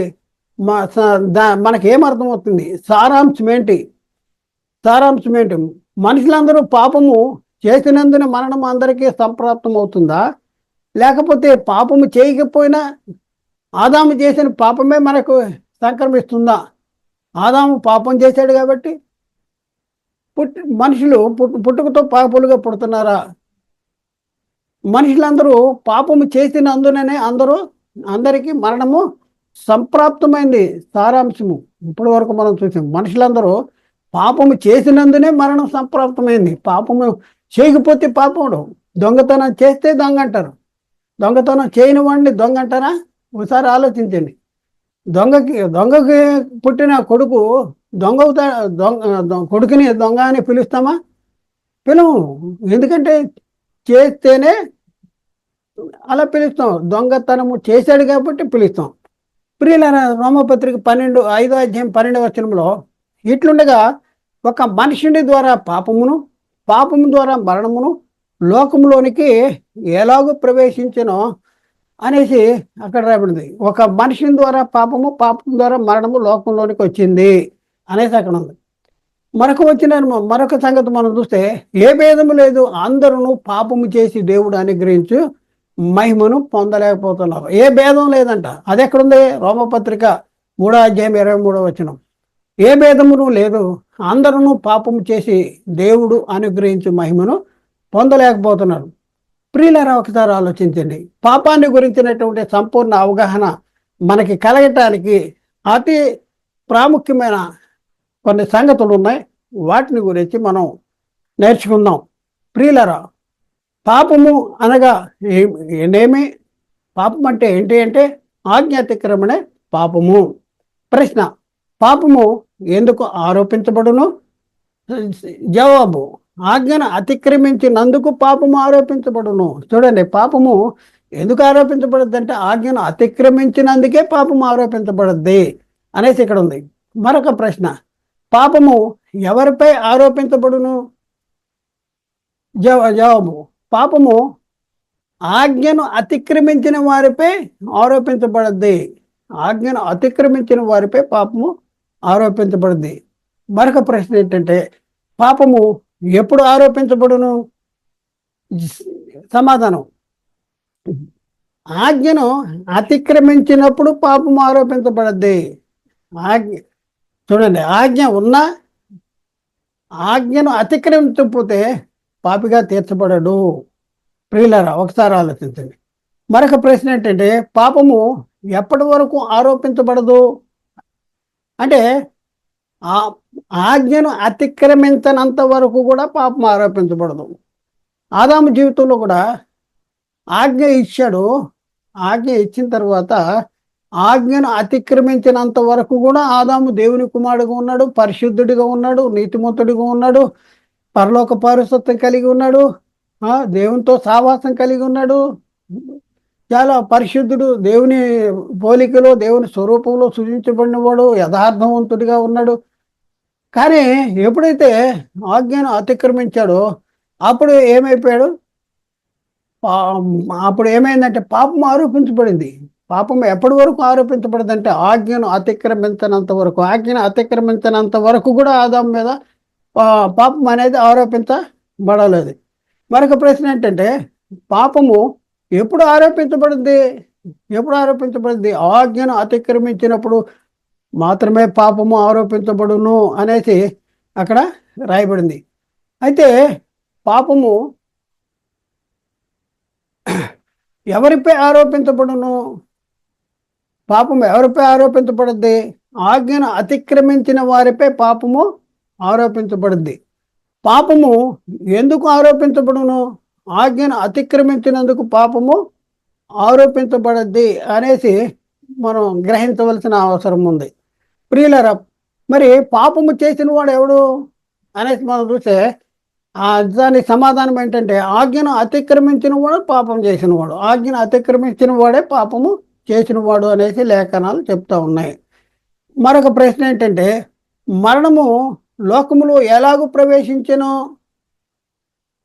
మనకి ఏమర్థమవుతుంది? సారాంశం ఏంటి? మనుషులందరూ పాపము చేసినందున మరణం అందరికీ సంప్రాప్తం అవుతుందా, లేకపోతే పాపము చేయకపోయినా ఆదాము చేసిన పాపమే మనకు సంక్రమిస్తుందా? ఆదాము పాపం చేశాడు కాబట్టి మనుషులు పుట్టుకతో పాపులుగా పుడుతున్నారా? మనుషులందరూ పాపము చేసినందుననే అందరికీ మరణము సంప్రాప్తమైంది. సారాంశము ఇప్పటి వరకు మనం చూసాం. మనుషులందరూ పాపము చేసినందునే మరణం సంప్రాప్తమైంది. పాపము చేయకపోతే పాపముడు. దొంగతనం చేస్తే దొంగ అంటారు. దొంగతనం చేయని వాడిని దొంగ అంటారా? ఒకసారి ఆలోచించండి. దొంగకి పుట్టిన కొడుకు కొడుకుని దొంగ అని పిలుస్తామా? పిలవం. ఎందుకంటే చేస్తేనే అలా పిలుస్తాం. దొంగతనము చేశాడు కాబట్టి పిలుస్తాం. ప్రియులైన రోమపత్రిక 5:12 ఇట్లుండగా ఒక మనుషుని ద్వారా పాపమును, పాపము ద్వారా మరణమును లోకంలోనికి ఎలాగో ప్రవేశించనో అనేసి అక్కడ రాబడింది. ఒక మనిషిని ద్వారా పాపము, పాపం ద్వారా మరణము లోకంలోనికి వచ్చింది అనేసి అక్కడ ఉంది. మరొక సంగతి మనం చూస్తే ఏ భేదము లేదు, అందరూ పాపము చేసి దేవుడు అనుగ్రహించు మహిమను పొందలేకపోతున్నారు. ఏ భేదం లేదంట. అది ఎక్కడుంది? రోమపత్రిక 3:23. ఏ భేదమును లేదు, అందరూ పాపము చేసి దేవుడు అనుగ్రహించు మహిమను పొందలేకపోతున్నారు. ప్రియులారా, ఒకసారి ఆలోచించండి. పాపాన్ని గురించినటువంటి సంపూర్ణ అవగాహన మనకి కలగటానికి అతి ప్రాముఖ్యమైన కొన్ని సంగతులు ఉన్నాయి. వాటిని గురించి మనం నేర్చుకుందాం. ప్రియులారా, పాపము అనగా ఏమి? పాపం అంటే ఏంటి అంటే ఆజ్ఞ అతిక్రమణే పాపము. ప్రశ్న: పాపము ఎందుకు ఆరోపించబడును? జవాబు: ఆజ్ఞను అతిక్రమించినందుకు పాపము ఆరోపించబడును. చూడండి, పాపము ఎందుకు ఆరోపించబడుద్ది అంటే ఆజ్ఞను అతిక్రమించినందుకే పాపము ఆరోపించబడుద్ది అనేసి ఇక్కడ ఉంది. మరొక ప్రశ్న: పాపము ఎవరిపై ఆరోపించబడును? జవాబు: పాపము ఆజ్ఞను అతిక్రమించిన వారిపై ఆరోపించబడుద్ది. ఆజ్ఞను అతిక్రమించిన వారిపై పాపము ఆరోపించబడుద్ది. మరొక ప్రశ్న ఏంటంటే పాపము ఎప్పుడు ఆరోపించబడును? సమాధానం: ఆజ్ఞను అతిక్రమించినప్పుడు పాపము ఆరోపించబడుద్ది. చూడండి, ఆజ్ఞ ఉన్నా ఆజ్ఞను అతిక్రమించకపోతే పాపిగా తీర్చబడడు. ప్రియులారా, ఒకసారి ఆలోచించండి. మరొక ప్రశ్న ఏంటంటే పాపము ఎప్పటి వరకు ఆరోపించబడదు అంటే ఆజ్ఞను అతిక్రమించనంత వరకు కూడా పాపం ఆరోపించబడదు. ఆదాము జీవితంలో కూడా ఆజ్ఞ ఇచ్చాడు. ఆజ్ఞ ఇచ్చిన తర్వాత ఆజ్ఞను అతిక్రమించినంత వరకు కూడా ఆదాము దేవుని కుమారుడుగా ఉన్నాడు, పరిశుద్ధుడిగా ఉన్నాడు, నీతిమంతుడిగా ఉన్నాడు, పరలోక పౌరసత్వం కలిగి ఉన్నాడు, దేవునితో సావాసం కలిగి ఉన్నాడు, చాలా పరిశుద్ధుడు, దేవుని పోలికలో దేవుని స్వరూపంలో సృజించబడినవాడు, యథార్థవంతుడిగా ఉన్నాడు. కానీ ఎప్పుడైతే ఆజ్ఞను అతిక్రమించాడో అప్పుడు ఏమైపోయాడు? అప్పుడు ఏమైందంటే పాపం ఆరోపించబడింది. పాపం ఎప్పటి వరకు ఆరోపించబడిందంటే ఆజ్ఞను అతిక్రమించినంత వరకు. ఆజ్ఞను అతిక్రమించినంత వరకు కూడా ఆదాం మీద పాపం అనేది ఆరోపించబడలేదు. మరొక ప్రశ్న ఏంటంటే పాపము ఎప్పుడు ఆరోపించబడింది? ఎప్పుడు ఆరోపించబడింది? ఆజ్ఞను అతిక్రమించినప్పుడు మాత్రమే పాపము ఆరోపించబడును అనేసి అక్కడ రాయబడింది. అయితే పాపము ఎవరిపై ఆరోపించబడును? పాపము ఎవరిపై ఆరోపించబడుద్ది? ఆజ్ఞను అతిక్రమించిన వారిపై పాపము ఆరోపించబడుద్ది. పాపము ఎందుకు ఆరోపించబడును? ఆజ్ఞను అతిక్రమించినందుకు పాపము ఆరోపించబడద్ది అనేసి మనం గ్రహించవలసిన అవసరం ఉంది. ప్రియులారా, మరి పాపము చేసిన వాడు ఎవడు అనేసి మనం చూస్తే దానికి సమాధానం ఏంటంటే ఆజ్ఞను అతిక్రమించిన వాడు పాపం చేసిన వాడు. ఆజ్ఞను అతిక్రమించిన వాడే పాపము చేసిన వాడు అనేసి లేఖనాలు చెప్తా ఉన్నాయి. మరొక ప్రశ్న ఏంటంటే మరణము లోకములో ఎలాగూ ప్రవేశించెను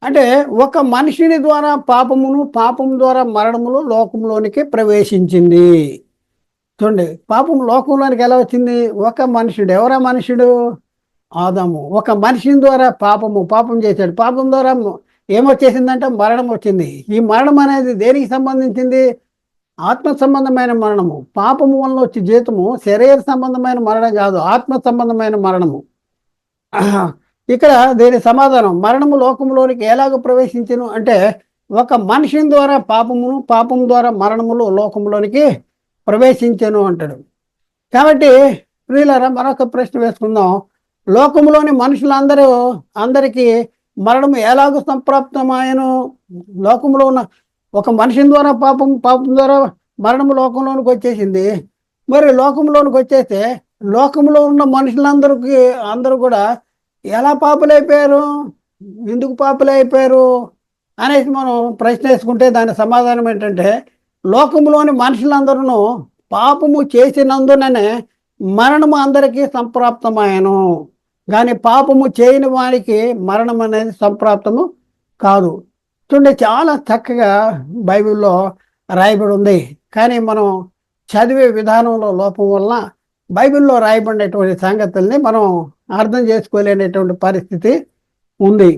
అంటే ఒక మనిషిని ద్వారా పాపమును, పాపం ద్వారా మరణములు లోకంలోనికి ప్రవేశించింది. చూడండి, పాపం లోకంలోనికి ఎలా వచ్చింది? ఒక మనుషుడు. ఎవరా మనుషుడు? ఆదాము. ఒక మనిషిని ద్వారా పాపం చేశాడు. పాపం ద్వారా ఏమొచ్చేసిందంటే మరణం వచ్చింది. ఈ మరణం అనేది దేనికి సంబంధించింది? ఆత్మ సంబంధమైన మరణము. పాపము వలన వచ్చే జీతము శరీర సంబంధమైన మరణం కాదు, ఆత్మ సంబంధమైన మరణము. ఇక్కడ దీని సమాధానం మరణము లోకంలోనికి ఎలాగ ప్రవేశించను అంటే ఒక మనిషిని ద్వారా పాపమును, పాపం ద్వారా మరణములు లోకంలోనికి ప్రవేశించను అంటాడు. కాబట్టి ప్రియులారా, మరొక ప్రశ్న వేసుకుందాం. లోకంలోని అందరికీ మరణము ఎలాగో సంప్రాప్తమాయను? లోకంలో ఉన్న ఒక మనిషిని ద్వారా పాపం ద్వారా మరణము లోకంలోనికి వచ్చేసింది. మరి లోకంలోనికి వచ్చేస్తే లోకంలో ఉన్న మనుషులందరూ కూడా ఎలా పాపులైపోయారు? ఎందుకు పాపులు అయిపోయారు అనేసి మనం ప్రశ్న వేసుకుంటే దాని సమాధానం ఏంటంటే, లోకంలోని మనుషులందరూ పాపము చేసినందుననే మరణము అందరికీ సంప్రాప్తమాయను, కానీ పాపము చేయని వారికి మరణం అనేది సంప్రాప్తము కాదు. చూడండి, చాలా చక్కగా బైబిల్లో రాయబడి ఉంది. కానీ మనం చదివే విధానంలో లోపం వలన బైబిల్లో రాయబడినటువంటి సంగతుల్ని మనం అర్థం చేసుకోలేనటువంటి పరిస్థితి ఉంది.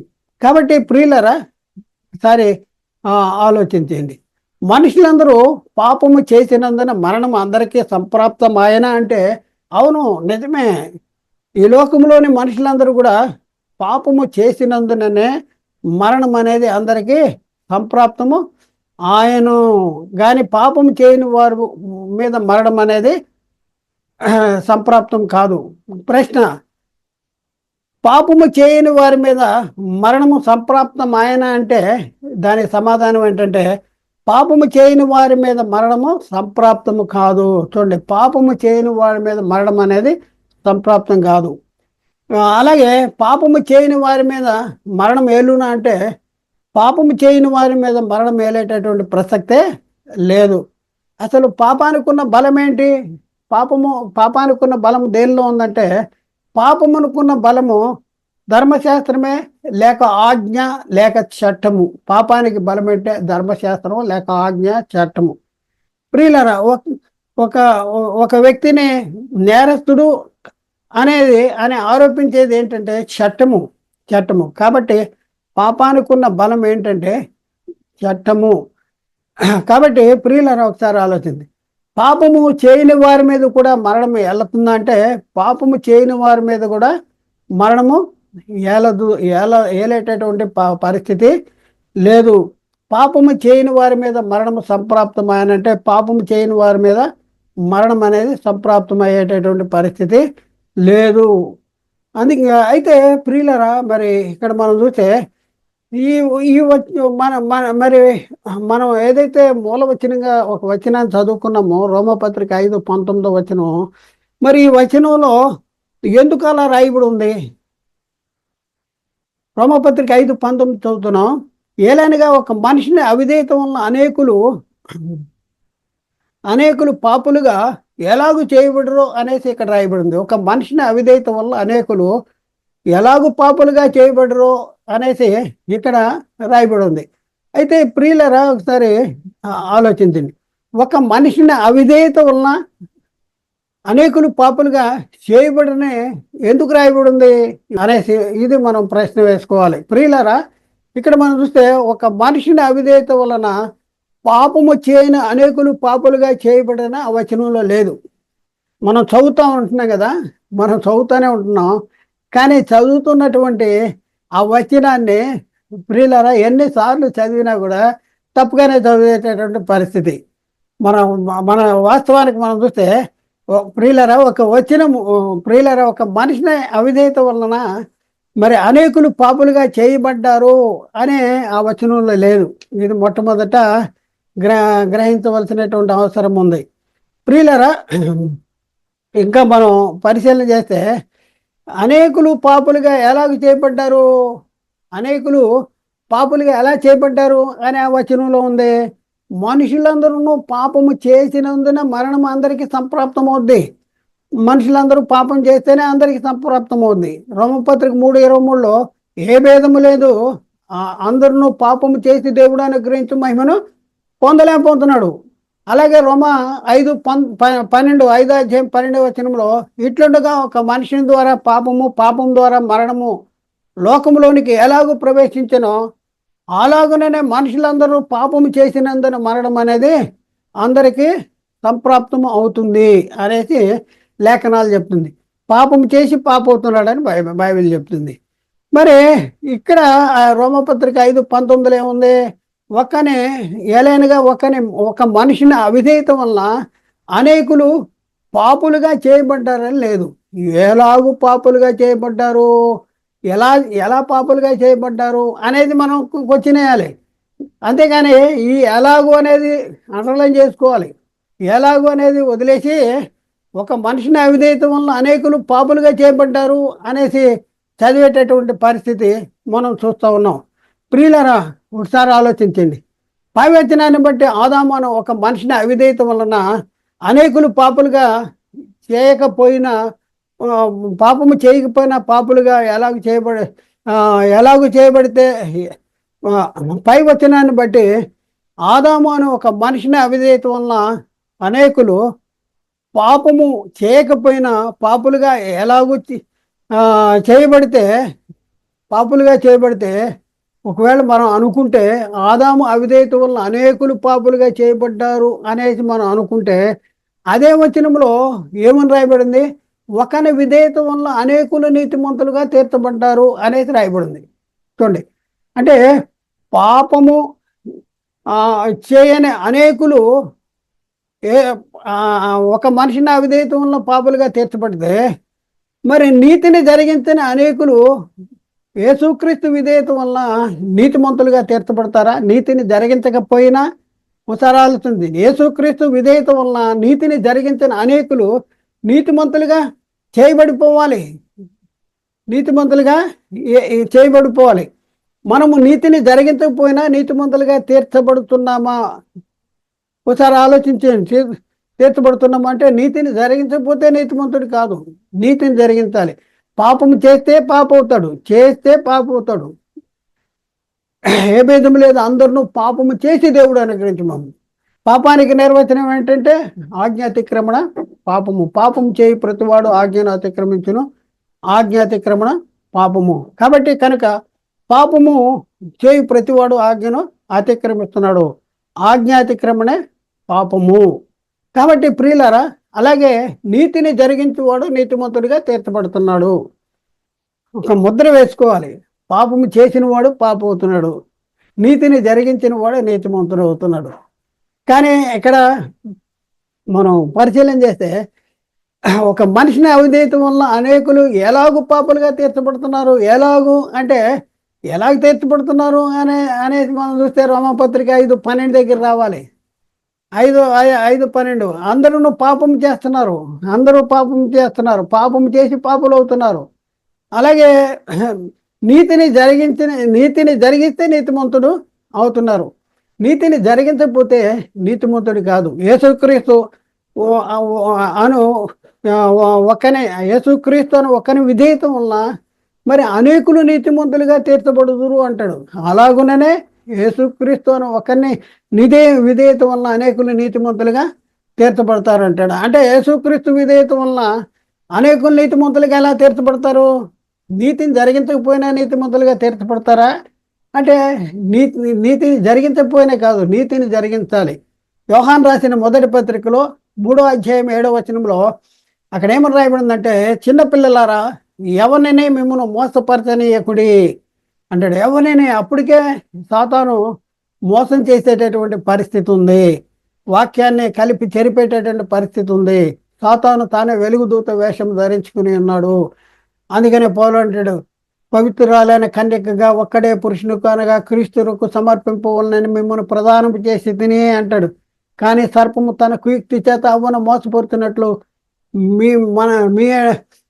కాబట్టి ప్రియులరా, ఒకసారి ఆలోచించండి. మనుషులందరూ పాపము చేసినందున మరణం అందరికీ సంప్రాప్తమాయన అంటే, అవును, నిజమే. ఈ లోకంలోని మనుషులందరూ కూడా పాపము చేసినందుననే మరణం అనేది అందరికీ సంప్రాప్తము ఆయను, కానీ పాపము చేయని వారి మీద మరణం అనేది సంప్రాప్తం కాదు. ప్రశ్న: పాపము చేయని వారి మీద మరణము సంప్రాప్తం ఆయన అంటే దానికి సమాధానం ఏంటంటే, పాపము చేయని వారి మీద మరణము సంప్రాప్తము కాదు. చూడండి, పాపము చేయని వారి మీద మరణం అనేది సంప్రాప్తం కాదు. అలాగే పాపము చేయని వారి మీద మరణం ఏలునా అంటే, పాపము చేయని వారి మీద మరణం ఏలేటటువంటి ప్రసక్తే లేదు. అసలు పాపానికి ఉన్న బలం ఏంటి? పాపానికి ఉన్న బలం దేనిలో ఉందంటే, పాపమునుకున్న బలము ధర్మశాస్త్రమే లేక ఆజ్ఞ లేక చట్టము. పాపానికి బలం ఏంటే ధర్మశాస్త్రం లేక ఆజ్ఞ చట్టము. ప్రియులరా, ఒక ఒక వ్యక్తిని నేరస్తుడు అని ఆరోపించేది ఏంటంటే చట్టము. కాబట్టి పాపానికి ఉన్న బలం ఏంటంటే చట్టము. కాబట్టి ప్రియులరా, ఒకసారి ఆలోచింది. పాపము చేయని వారి మీద కూడా మరణం వెళ్తుందా అంటే, పాపము చేయని వారి మీద కూడా మరణము ఏలేటటువంటి పరిస్థితి లేదు. పాపము చేయని వారి మీద మరణము సంప్రాప్తమయ్యానంటే, పాపము చేయని వారి మీద మరణం అనేది సంప్రాప్తమయ్యేటటువంటి పరిస్థితి లేదు. అందుకే అయితే ప్రియులరా, మరి ఇక్కడ మనం చూస్తే ఈ ఈ మరి మనం ఏదైతే మూలవచనంగా ఒక వచనాన్ని చదువుకున్నామో, రోమపత్రిక 5:19 వచనం, మరి ఈ వచనంలో ఎందుకు అలా రాయబడి ఉంది? రోమపత్రిక 5:19 చదువుతున్నాం. ఏలైనగా ఒక మనిషిని అవిధేయత వల్ల అనేకులు పాపులుగా ఎలాగూ చేయబడరు అనేసి ఇక్కడ రాయబడింది. ఒక మనిషిని అవిధేయత వల్ల అనేకులు ఎలాగూ పాపులుగా చేయబడరు అనేసి ఇక్కడ రాయబడి ఉంది. అయితే ప్రియులరా, ఒకసారి ఆలోచించండి. ఒక మనిషిని అవిధేయత వలన అనేకులు పాపులుగా చేయబడనే ఎందుకు రాయబడి ఉంది అనేసి ఇది మనం ప్రశ్న వేసుకోవాలి. ప్రియులరా, ఇక్కడ మనం చూస్తే ఒక మనిషిని అవిధేయత వలన పాపము చేయని అనేకులు పాపులుగా చేయబడిన ఆ వచనంలో లేదు. మనం ఉంటున్నాం కదా, మనం చదువుతూనే ఉంటున్నాం. కానీ చదువుతున్నటువంటి ఆ వచనాన్ని ప్రియులరా ఎన్నిసార్లు చదివినా కూడా తప్పుగానే చదివేటటువంటి పరిస్థితి. మన వాస్తవానికి మనం చూస్తే ప్రియులరా, ఒక మనిషిని అవిధేయత వలన మరి అనేకులు పాపులుగా చేయబడ్డారు అనే ఆ వచనంలో లేదు. ఇది మొట్టమొదట గ్రహించవలసినటువంటి అవసరం ఉంది. ప్రియులరా, ఇంకా మనం పరిశీలన చేస్తే అనేకులు పాపులుగా ఎలాగ చేయబడ్డారు, అనేకులు పాపులుగా ఎలా చేయబడ్డారు అనే ఆ వచనంలో ఉంది. మనుషులందరూ పాపము చేసినందున మరణం అందరికీ సంప్రాప్తమవుద్ది. మనుషులందరూ పాపం చేస్తేనే అందరికీ సంప్రాప్తమవుద్ది. రోమపత్రిక 3:23లో ఏ భేదము లేదు, అందరూ పాపము చేసి దేవుడు అనుగ్రహించు మహిమను పొందలేకపోతున్నాడు. అలాగే రోమ 5:12 వచనంలో ఇట్లుండగా ఒక మనిషిని ద్వారా పాపం ద్వారా మరణము లోకంలోనికి ఎలాగూ ప్రవేశించనో అలాగుననే మనుషులందరూ పాపము చేసినందున మరణం అనేది అందరికీ సంప్రాప్తము అవుతుంది అనేసి లేఖనాలు చెప్తుంది. పాపము చేసి అవుతున్నాడని బైబిల్ చెప్తుంది. మరి ఇక్కడ రోమపత్రిక 5:19 ఏముంది? ఒక మనిషిని అవిధేయత వలన అనేకులు పాపులుగా చేయబడ్డారని లేదు. ఎలాగూ పాపులుగా చేయబడ్డారు, ఎలా పాపులుగా చేయబడ్డారు అనేది మనం క్వశ్చన్. అంతేగాని ఈ ఎలాగూ అనేది అండర్లైన్ చేసుకోవాలి. ఎలాగూ అనేది వదిలేసి ఒక మనిషిని అవిధేయత వలన అనేకులు పాపులుగా చేయబడ్డారు అనేసి చదివేటటువంటి పరిస్థితి మనం చూస్తూ ఉన్నాం. ప్రియులరా, ఒకసారి ఆలోచించండి. పై వచనాన్ని బట్టి ఆదాము అనే ఒక మనిషిని అవిధేయత వలన అనేకులు పాపులుగా చేయకపోయినా, పాపము చేయకపోయినా పాపులుగా ఎలాగూ చేయబడితే, పై వచనాన్ని బట్టి ఆదాము అనే ఒక మనిషిని అవిధేయత వలన అనేకులు పాపము చేయకపోయినా పాపులుగా ఎలాగూ చేయబడితే, ఒకవేళ మనం అనుకుంటే ఆదాము అవిధేయత వలన అనేకులు పాపులుగా చేయబడ్డారు అనేసి మనం అనుకుంటే, అదే వచనంలో ఏమని రాయబడింది? ఒకని విధేయత వలన అనేకులు నీతిమంతులుగా తీర్చబడ్డారు అనేసి రాయబడింది. చూడండి, అంటే పాపము చేయని అనేకులు ఒక మనిషిని అవిధేయత వలన పాపులుగా తీర్చబడితే, మరి నీతిని జరిగించని అనేకులు యేసుక్రీస్తు విధేయత వలన నీతిమంతులుగా తీర్చబడతారా? నీతిని జరిగించకపోయినా ఒకసారి ఆలోచించింది. యేసుక్రీస్తు విధేయత వలన నీతిని జరిగించిన అనేకులు నీతిమంతులుగా చేయబడిపోవాలి. చేయబడిపోవాలి. మనము నీతిని జరిగించకపోయినా నీతిమంతులుగా తీర్చబడుతున్నామా? ఒకసారి ఆలోచించండి. తీర్చబడుతున్నామా అంటే నీతిని జరిగించకపోతే నీతిమంతుడు కాదు. నీతిని జరిగించాలి. పాపము చేస్తే పాపవుతాడు. ఏ భేదం లేదు, అందరూ పాపము చేసి దేవుడు అనుగ్రహించమము. పాపానికి నిర్వచనం ఏంటంటే ఆజ్ఞాతిక్రమణ పాపము. పాపము చేయి ప్రతివాడు ఆజ్ఞను అతిక్రమించును, ఆజ్ఞాతిక్రమణ పాపము. కాబట్టి కనుక పాపము చేయి ప్రతివాడు ఆజ్ఞను అతిక్రమిస్తున్నాడు, ఆజ్ఞాతిక్రమణే పాపము. కాబట్టి ప్రియులారా, అలాగే నీతిని జరిగించేవాడు నీతిమంతుడిగా తీర్చబడుతున్నాడు. ఒక ముద్ర వేసుకోవాలి. పాపము చేసిన వాడు పాప అవుతున్నాడు, నీతిని జరిగించిన వాడు నీతిమంతుడు అవుతున్నాడు. కానీ ఇక్కడ మనం పరిశీలన చేస్తే ఒక మనిషిని అవిధేయత వల్ల అనేకులు ఎలాగూ పాపులుగా తీర్చబడుతున్నారు. ఎలాగ తీర్చబడుతున్నారు అనేది మనం చూస్తే రోమపత్రిక 5:12 దగ్గర రావాలి. 5:12 అందరూ పాపం చేస్తున్నారు, పాపం చేసి పాపులు అవుతున్నారు. అలాగే నీతిని జరిగిస్తే నీతిమంతుడు అవుతున్నారు, నీతిని జరిగించకపోతే నీతిమంతుడు కాదు. యేసుక్రీస్తు ఒక్కని విధేయత వలన మరి అనేకులు నీతిమంతులుగా తీర్చబడుదురు అంటాడు. అలాగుననే యేసుక్రీస్తు అని ఒకరిని విధేయత వలన అనేకులు నీతిమంతులుగా తీర్చబడతారు అంటాడు. అంటే యేసుక్రీస్తు విధేయత వలన అనేకులు నీతిమంతులుగా ఎలా తీర్చబడతారు? నీతిని జరిగించకపోయినా నీతిమంతులుగా తీర్చబడతారా అంటే నీతిని జరిగించకపోయినా కాదు, నీతిని జరిగించాలి. యోహాను రాసిన మొదటి పత్రికలో 3వ అధ్యాయం 7వ వచనంలో అక్కడ ఏమని రాయబడిందంటే, చిన్నపిల్లలారా ఎవరిని మిమ్మల్ని మోసపరచనీయకుడి అంటాడు. ఎవరిని అప్పటికే సాతాను మోసం చేసేటటువంటి పరిస్థితి ఉంది, వాక్యాన్ని కలిపి చెరిపేటటువంటి పరిస్థితి ఉంది. సాతాను తానే వెలుగుదూత వేషం ధరించుకుని ఉన్నాడు. అందుకనే పౌలు అంటాడు, పవిత్రురాలైన కన్యకగా ఒక్కడే పురుషుని అనగా క్రీస్తుకు సమర్పింపవలనని మిమ్మల్ని ప్రదానం చేసి తిని అంటాడు. కానీ సర్పము తన కుయుక్తి చేత అవ్వను మోసపడుతున్నట్లు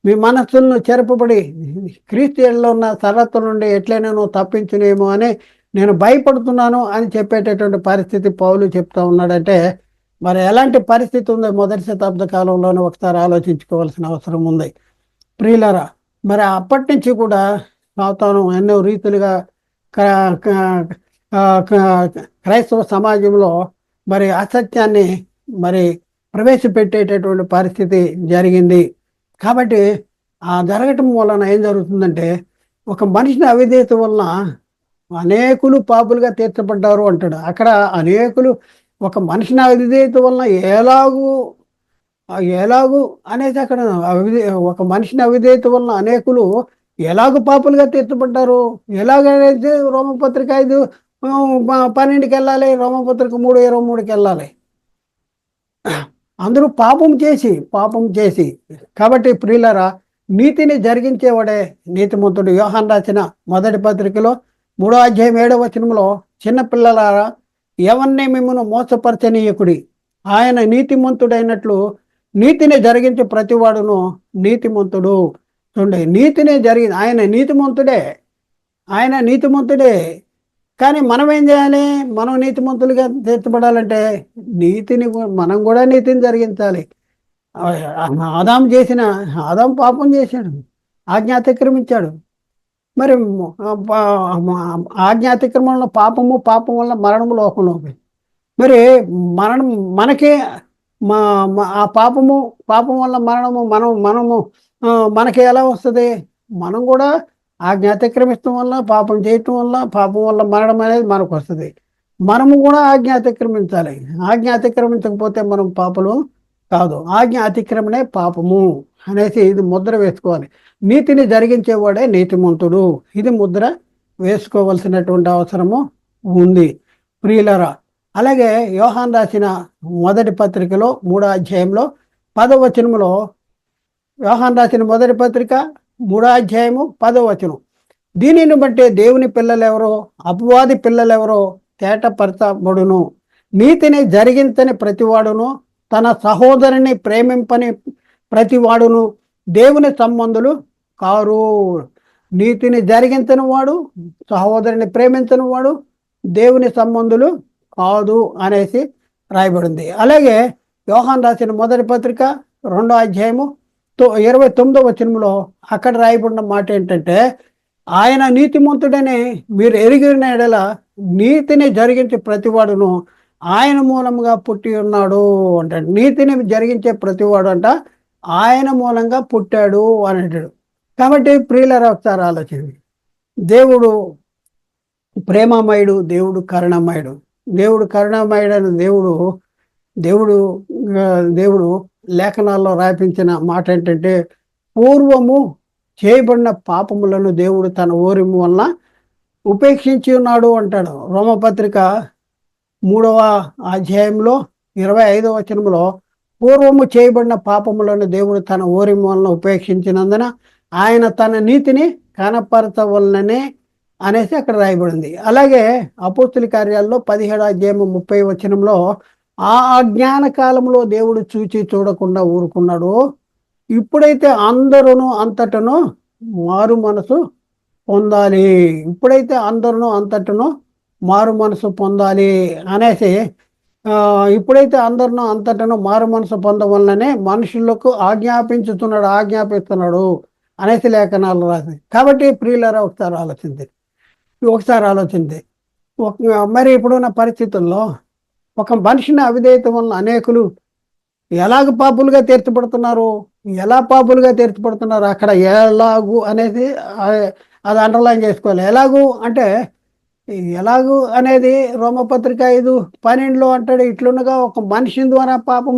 మీ మనస్సులను చెరపబడి క్రీస్తులో ఉన్న సరత్తుల నుండి ఎట్లయినా తప్పించునేమో అని నేను భయపడుతున్నాను అని చెప్పేటటువంటి పరిస్థితి పౌలు చెప్తా ఉన్నాడంటే, మరి ఎలాంటి పరిస్థితి ఉందో మొదటి శతాబ్ద కాలంలోనే ఒకసారి ఆలోచించుకోవాల్సిన అవసరం ఉంది. ప్రియులరా, మరి అప్పటి నుంచి కూడా సాతాను ఎన్నో రీతులుగా క్రైస్తవ సమాజంలో మరి అసత్యాన్ని మరి ప్రవేశపెట్టేటటువంటి పరిస్థితి జరిగింది. కాబట్టి ఆ జరగటం వలన ఏం జరుగుతుందంటే, ఒక మనిషిని అవిధేయత వలన అనేకులు పాపులుగా తీర్చబడ్డారు అంటాడు. అక్కడ అనేకులు ఒక మనిషిని అవిధేయత వలన ఎలాగూ అనేది అక్కడ ఒక మనిషిని అవిధేయత వలన అనేకులు ఎలాగూ పాపులుగా తీర్చబడ్డారు. ఎలాగైతే రోమపత్రిక 5:12 వెళ్ళాలి, రోమపత్రిక 3:23 వెళ్ళాలి. అందరూ పాపం చేసి. కాబట్టి ప్రియులరా, నీతిని జరిగించేవాడే నీతిమంతుడు. యోహాను రాసిన మొదటి పత్రికలో 3వ అధ్యాయం 7వ వచనంలో, చిన్నపిల్లలారా ఎవరిని మిమ్మల్ని మోసపరచనీయకుడి, ఆయన నీతిమంతుడైనట్లు నీతిని జరిగించే ప్రతివాడును నీతిమంతుడు. చూడండి, నీతినే జరిగింది. ఆయన నీతిమంతుడే. కానీ మనం ఏం చేయాలి? మనం నీతిమంతులుగా తీర్చబడాలంటే మనం కూడా నీతిని జరిగించాలి. ఆ, ఆదాము చేసిన ఆదాము పాపం చేశాడు, ఆజ్ఞ అతిక్రమించాడు. మరి ఆజ్ఞ అతిక్రమణలో పాపం వల్ల మరణము లోకంలోకి. మరి మరణం మనకే మా ఆ పాపం వల్ల మనము మనకి ఎలా వస్తుంది? మనం కూడా ఆజ్ఞ అతిక్రమించడం వల్ల, పాపం చేయటం వల్ల, పాపం వల్ల మరణం అనేది మనకు వస్తుంది. మనము కూడా ఆజ్ఞ అతిక్రమించాలి. ఆజ్ఞ అతిక్రమించకపోతే మనం పాపలు కాదు. ఆజ్ఞ అతిక్రమణే పాపము అనేసి ఇది ముద్ర వేసుకోవాలి. నీతిని జరిగించేవాడే నీతిమంతుడు. ఇది ముద్ర వేసుకోవలసినటువంటి అవసరము ఉంది ప్రియులరా. అలాగే యోహాన్ రాసిన మొదటి పత్రికలో 3వ అధ్యాయంలో 10వ వచనంలో, యోహాన్ రాసిన మొదటి పత్రిక 3వ అధ్యాయము 10వ వచనం, దీనిని బట్టి దేవుని పిల్లలెవరో అపవాది పిల్లలెవరో తేటపరచబడును. నీతిని జరిగించని ప్రతివాడును, తన సహోదరుని ప్రేమింపని ప్రతివాడును దేవుని సంబంధులు కారు. నీతిని జరిగించని వాడు, సహోదరుని ప్రేమించని వాడు దేవుని సంబంధులు కాదు అనేసి రాయబడింది. అలాగే యోహాన్ రాసిన మొదటి పత్రిక 2వ అధ్యాయము 29వ వచనంలో అక్కడ రాయబడిన మాట ఏంటంటే, ఆయన నీతిమంతుడని మీరు ఎరిగిన ఎడల నీతిని జరిగించే ప్రతివాడును ఆయన మూలంగా పుట్టి ఉన్నాడు అంటాడు. నీతిని జరిగించే ప్రతివాడు అంట ఆయన మూలంగా పుట్టాడు అని అంటాడు. కాబట్టి ప్రియులారా, ఒకసారి ఆలోచించి, దేవుడు ప్రేమమయుడు, దేవుడు కరుణమయుడు. దేవుడు కరుణమయుడైన దేవుడు దేవుడు లేఖనాల్లో రాయించిన మాట ఏంటంటే, పూర్వము చేయబడిన పాపములను దేవుడు తన ఓరిము వలన ఉపేక్షించి ఉన్నాడు అంటాడు. రోమపత్రిక 3వ అధ్యాయంలో 25వ వచనంలో, పూర్వము చేయబడిన పాపములను దేవుడు తన ఓరిము వలన ఉపేక్షించినందున ఆయన తన నీతిని కనపరచవలననే అనేసి అక్కడ రాయబడింది. అలాగే అపోస్తుల కార్యాల్లో 17వ అధ్యాయం 30వ వచనంలో, ఆ అజ్ఞాన కాలంలో దేవుడు చూచి చూడకుండా ఊరుకున్నాడు, ఇప్పుడైతే అందరూ అంతటను మారు మనసు పొందాలి. ఇప్పుడైతే అందరూ అంతటను మారు మనసు పొందాలి అనేసి, ఇప్పుడైతే అందరూ అంతటను మారు మనసు పొందవలననే మనుషులకు ఆజ్ఞాపిస్తున్నాడు అనేసి లేఖనాలు రాసి. కాబట్టి ప్రియులారా, ఒకసారి ఆలోచించి మరి ఇప్పుడున్న పరిస్థితుల్లో ఒక మనిషిని అవిధేయత వలన అనేకులు ఎలాగ పాపులుగా తీర్చబడుతున్నారు. అక్కడ ఎలాగు అనేది అది అండర్లైన్ చేసుకోవాలి. ఎలాగు అనేది రోమపత్రిక 5:12 అంటాడు, ఇట్లుండగా ఒక మనిషి ద్వారా పాపం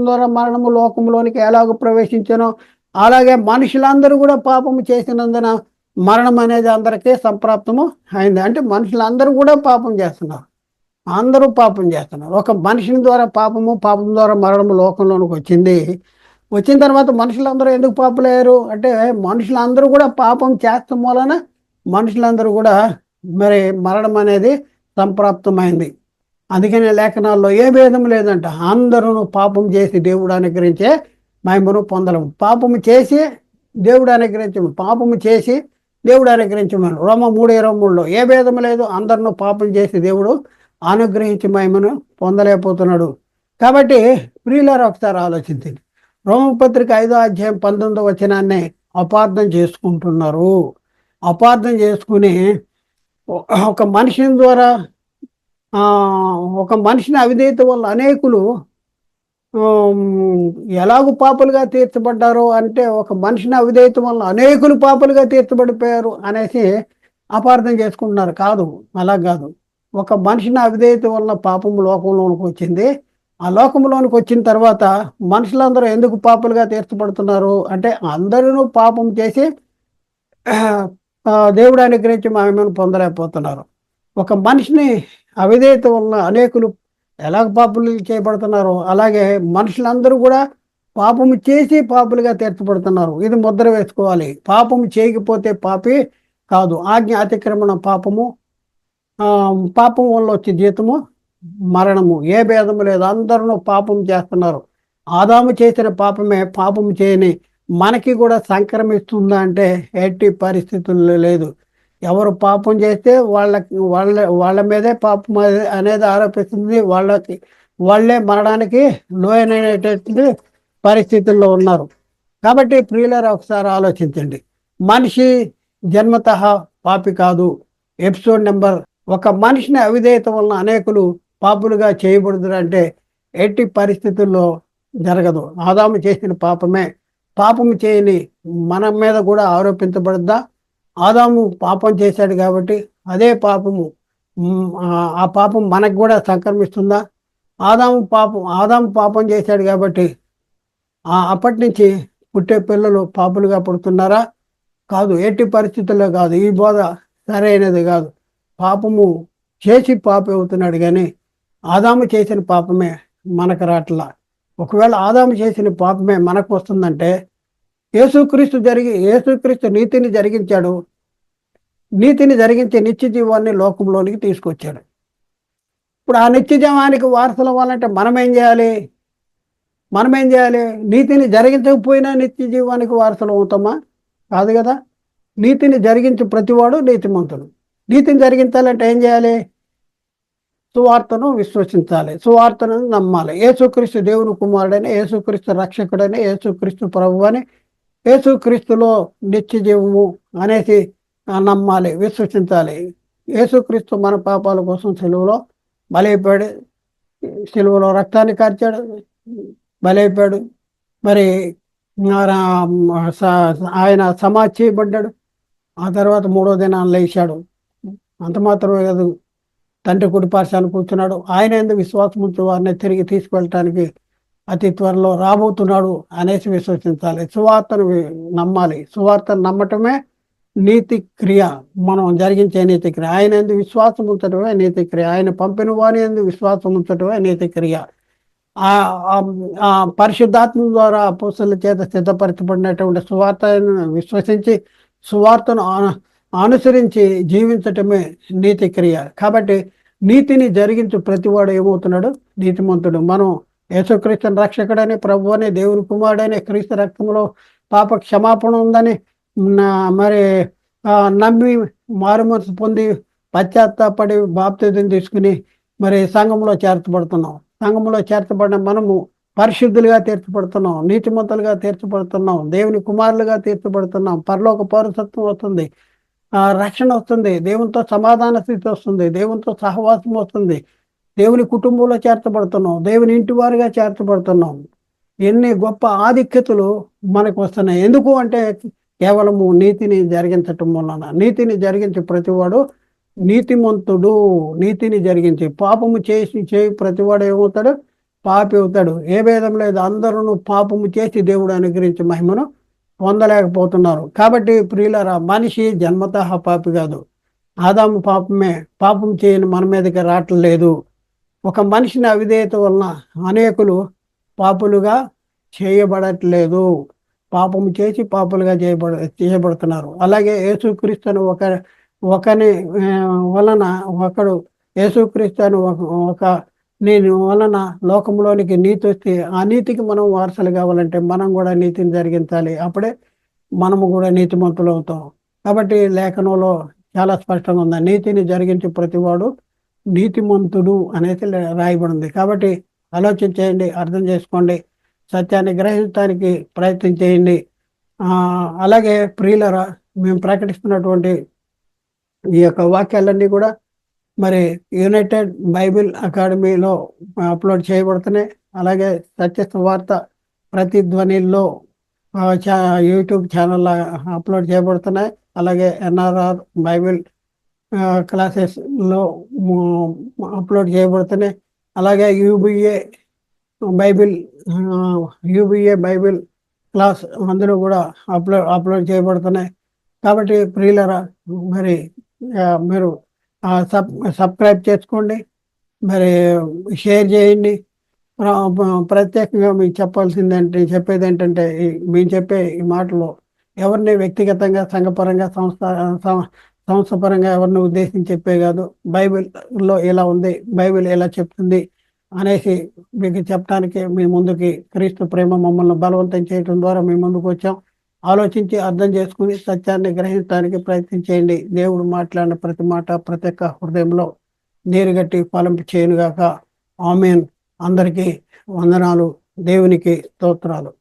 ద్వారా మరణము లోకంలోనికి ఎలాగూ ప్రవేశించను, అలాగే మనుషులందరూ కూడా పాపము చేసినందున మరణం అనేది అందరికీ సంప్రాప్తము అయింది. అంటే మనుషులందరూ కూడా పాపం చేస్తున్నారు. ఒక మనిషిని ద్వారా పాపం ద్వారా మరణము లోకంలోనికి వచ్చిన తర్వాత మనుషులందరూ ఎందుకు పాపులయ్యారు అంటే, మనుషులందరూ కూడా పాపం చేస్తాం వలన మనుషులందరూ కూడా మరి మరణం అనేది సంప్రాప్తమైంది. అందుకనే లేఖనాల్లో ఏ భేదం లేదంట. అందరూ పాపం చేసి దేవుడు అనుగ్రహించే మహిమను పొందలేము. పాపము చేసి దేవుడు అనుగ్రహించమని రోమ 3:23లో ఏ భేదం లేదు. అందరినూ పాపం చేసి దేవుడు అనుగ్రహించి మహిమను పొందలేకపోతున్నాడు. కాబట్టి ప్రియులారా, ఒకసారి ఆలోచించండి. రోమపత్రిక 5వ అధ్యాయం 19వ వచనాన్ని అపార్థం చేసుకుని ఒక మనిషిని ద్వారా ఒక మనిషిని అవిధేయత వల్ల అనేకులు ఎలాగూ పాపులుగా తీర్చబడ్డారు అంటే, ఒక మనిషిని అవిధేయత వల్ల అనేకులు పాపులుగా తీర్చబడిపోయారు అనేసి అపార్థం చేసుకుంటున్నారు. కాదు, అలా కాదు. ఒక మనిషిని అవిధేయత వల్ల పాపం లోకంలోనికి వచ్చింది. ఆ లోకంలోనికి వచ్చిన తర్వాత మనుషులందరూ ఎందుకు పాపులుగా తీర్చబడుతున్నారు అంటే, అందరూ పాపం చేసి దేవుడు అనుగ్రహించి మహిమను పొందలేకపోతున్నారు. ఒక మనిషిని అవిధేయత వలన అనేకులు ఎలాగ పాపులు చేయబడుతున్నారు, అలాగే మనుషులందరూ కూడా పాపము చేసి పాపులుగా తీర్చబడుతున్నారు. ఇది ముద్ర వేసుకోవాలి. పాపము చేయకపోతే పాపి కాదు. ఆజ్ఞ అతిక్రమణ పాపం వల్ల వచ్చే జీతము మరణము. ఏ భేదము లేదు. అందరూ పాపం చేస్తున్నారు. ఆదాము చేసిన పాపమే పాపము చేయని మనకి కూడా సంక్రమిస్తుందా అంటే ఎట్టి పరిస్థితుల్లో లేదు. ఎవరు పాపం చేస్తే వాళ్ళ మీదే పాపం అనేది ఆరోపిస్తుంది. వాళ్ళే మరణానికి లోనైనటువంటి పరిస్థితుల్లో ఉన్నారు. కాబట్టి ప్రియులారా, ఒకసారి ఆలోచించండి. మనిషి జన్మతః పాపి కాదు. ఎపిసోడ్ నెంబర్ ఒక మనిషిని అవిధేయత వలన అనేకులు పాపులుగా చేయబడుదురంటే ఎట్టి పరిస్థితుల్లో జరగదు. ఆదాము చేసిన పాపమే పాపము చేయని మన మీద కూడా ఆరోపించబడద్దా? ఆదాము పాపం చేశాడు కాబట్టి అదే పాపము ఆ పాపం మనకు కూడా సంక్రమిస్తుందా? ఆదాము పాపం చేశాడు కాబట్టి అప్పటి నుంచి పుట్టే పిల్లలు పాపులుగా పుడుతున్నారా? కాదు, ఎట్టి పరిస్థితుల్లో కాదు. ఈ బోధ సరైనది కాదు. పాపము చేసి పాపి అవుతున్నాడు కానీ ఆదాము చేసిన పాపమే మనకు రాట్లా. ఒకవేళ ఆదాము చేసిన పాపమే మనకు వస్తుందంటే యేసుక్రీస్తు నీతిని జరిగించాడు. నీతిని జరిగించే నిత్య జీవాన్ని లోకంలోనికి తీసుకొచ్చాడు. ఇప్పుడు ఆ నిత్య జీవానికి వారసులు అవ్వాలంటే మనమేం చేయాలి? నీతిని జరిగించకపోయినా నిత్య జీవానికి వారసులు అవుతామా? కాదు కదా. నీతిని జరిగించే ప్రతివాడు నీతిమంతుడు. నీతిని జరిగించాలంటే ఏం చేయాలి? సువార్తను విశ్వసించాలి, సువార్తను నమ్మాలి. యేసుక్రీస్తు దేవుని కుమారుడని, యేసుక్రీస్తు రక్షకుడని, యేసుక్రీస్తు ప్రభు అని, యేసుక్రీస్తులో నిత్య జీవము అనేసి నమ్మాలి, విశ్వసించాలి. యేసుక్రీస్తు మన పాపాల కోసం సెలువులో బలైపోయాడు, సెలువులో రక్తాన్ని కార్చాడు, బలైపోయాడు. మరి ఆయన సమాధి చేయబడ్డాడు. ఆ తర్వాత 3వ దినాన లేచాడు. అంత మాత్రమే కాదు, తండ్రి కుడి పార్శ్వాన కూర్చున్నాడు. ఆయన ఎందుకు విశ్వాసం ఉంచే వారిని తిరిగి తీసుకెళ్ళటానికి అతి త్వరలో రాబోతున్నాడు అనేసి విశ్వసించాలి. సువార్తను నమ్మాలి. సువార్తను నమ్మటమే నీతి క్రియ, మనం జరిగించే నీతి క్రియ. ఆయన ఎందుకు విశ్వాసం ఉంచటమే నీతి క్రియ. ఆయన పంపిన వారి ఎందుకు విశ్వాసం ఉంచటమే నీతి క్రియ. పరిశుద్ధాత్మ ద్వారా అపోస్తలుల చేత సిద్ధపరచబడినటువంటి సువార్తను విశ్వసించి సువార్తను అనుసరించి జీవించటమే నీతి క్రియ. కాబట్టి నీతిని జరిగించు ప్రతివాడు ఏమవుతున్నాడు? నీతిమంతుడు. మనం యేసుక్రీస్తుని రక్షకుడని, ప్రభు అని, దేవుని కుమారుడని, క్రీస్తు రక్తంలో పాప క్షమాపణ ఉందని మరి నమ్మి మారుమనసు పొంది పశ్చాత్తాపడి బాప్తిజం తీసుకుని మరి సంఘంలో చేర్చబడుతున్నాం. సంఘంలో చేర్చబడిన మనము పరిశుద్ధులుగా తీర్చబడుతున్నాం, నీతిమంతులుగా తీర్చబడుతున్నాం, దేవుని కుమారులుగా తీర్చబడుతున్నాం. పరలోక పౌరసత్వం వస్తుంది, రక్షణ వస్తుంది, దేవునితో సమాధాన స్థితి వస్తుంది, దేవునితో సహవాసం వస్తుంది, దేవుని కుటుంబంలో చేర్చబడుతున్నాం, దేవుని ఇంటి వారిగా చేర్చబడుతున్నాం. ఎన్ని గొప్ప ఆధిక్యతలు మనకు వస్తున్నాయి. ఎందుకు అంటే కేవలము నీతిని జరిగించటం వలన. నీతిని జరిగించే ప్రతివాడు నీతిమంతుడు. నీతిని జరిగించి పాపము చేయి ప్రతివాడు ఏమవుతాడు? పాపి అవుతాడు. ఏ భేదం లేదు, అందరూ పాపము చేసి దేవుడు అనుగ్రహించే మహిమను పొందలేకపోతున్నారు. కాబట్టి ప్రియులారా, మనిషి జన్మతః పాపి కాదు. ఆదాము పాపం చేయని మన మీదకి రావట్లేదు. ఒక మనిషిని అవిధేయత వలన అనేకులు పాపులుగా చేయబడట్లేదు, పాపము చేసి పాపులుగా చేయబడుతున్నారు. అలాగే యేసుక్రీస్తును ఒకని వలన ఒకడు యేసుక్రీస్తును ఒక నేను వలన లోకంలోనికి నీతి వస్తే ఆ నీతికి మనం వారసులు కావాలంటే మనం కూడా నీతిని జరిగించాలి. అప్పుడే మనము కూడా నీతిమంతులు అవుతాం. కాబట్టి లేఖనంలో చాలా స్పష్టంగా ఉంది, నీతిని జరిగించే ప్రతివాడు నీతిమంతుడు అనేది రాయబడింది. కాబట్టి ఆలోచన చేయండి, అర్థం చేసుకోండి, సత్యాన్ని గ్రహించడానికి ప్రయత్నం చేయండి. అలాగే ప్రియులరా, మేము ప్రకటిస్తున్నటువంటి ఈ యొక్క వాక్యాలన్నీ కూడా మరి యునైటెడ్ బైబిల్ అకాడమీలో అప్లోడ్ చేయబడుతున్నాయి. అలాగే సత్య వార్త ప్రతిధ్వనిలో యూట్యూబ్ ఛానల్ అప్లోడ్ చేయబడుతున్నాయి. అలాగే ఎన్ఆర్ఆర్ బైబిల్ క్లాసెస్లో అప్లోడ్ చేయబడుతున్నాయి. అలాగే యూబీఏ బైబిల్ క్లాస్ అందులో కూడా అప్లోడ్ చేయబడుతున్నాయి. కాబట్టి ప్రియులరా, మరి మీరు సబ్స్క్రైబ్ చేసుకోండి, మరి షేర్ చేయండి. ప్రత్యేకంగా మీకు చెప్పేది ఏంటంటే మేము చెప్పే ఈ మాటలు ఎవరిని వ్యక్తిగతంగా, సంఘపరంగా, సంస్థపరంగా ఎవరిని ఉద్దేశించి చెప్పే కాదు. బైబిల్లో ఇలా ఉంది, బైబిల్ ఎలా చెప్తుంది అనేసి మీకు చెప్పడానికి మీ ముందుకి క్రీస్తు ప్రేమ మమ్మల్ని బలవంతం చేయడం ద్వారా మీ ముందుకు వచ్చాం. ఆలోచించి అర్థం చేసుకుని సత్యాన్ని గ్రహించడానికి ప్రయత్నం చేయండి. దేవుడు మాట్లాడిన ప్రతి మాట ప్రతి ఒక్క హృదయంలో నీరుగట్టి ఫలింపు చేయనుగాక. ఆమేన్. అందరికీ వందనాలు. దేవునికి స్తోత్రాలు.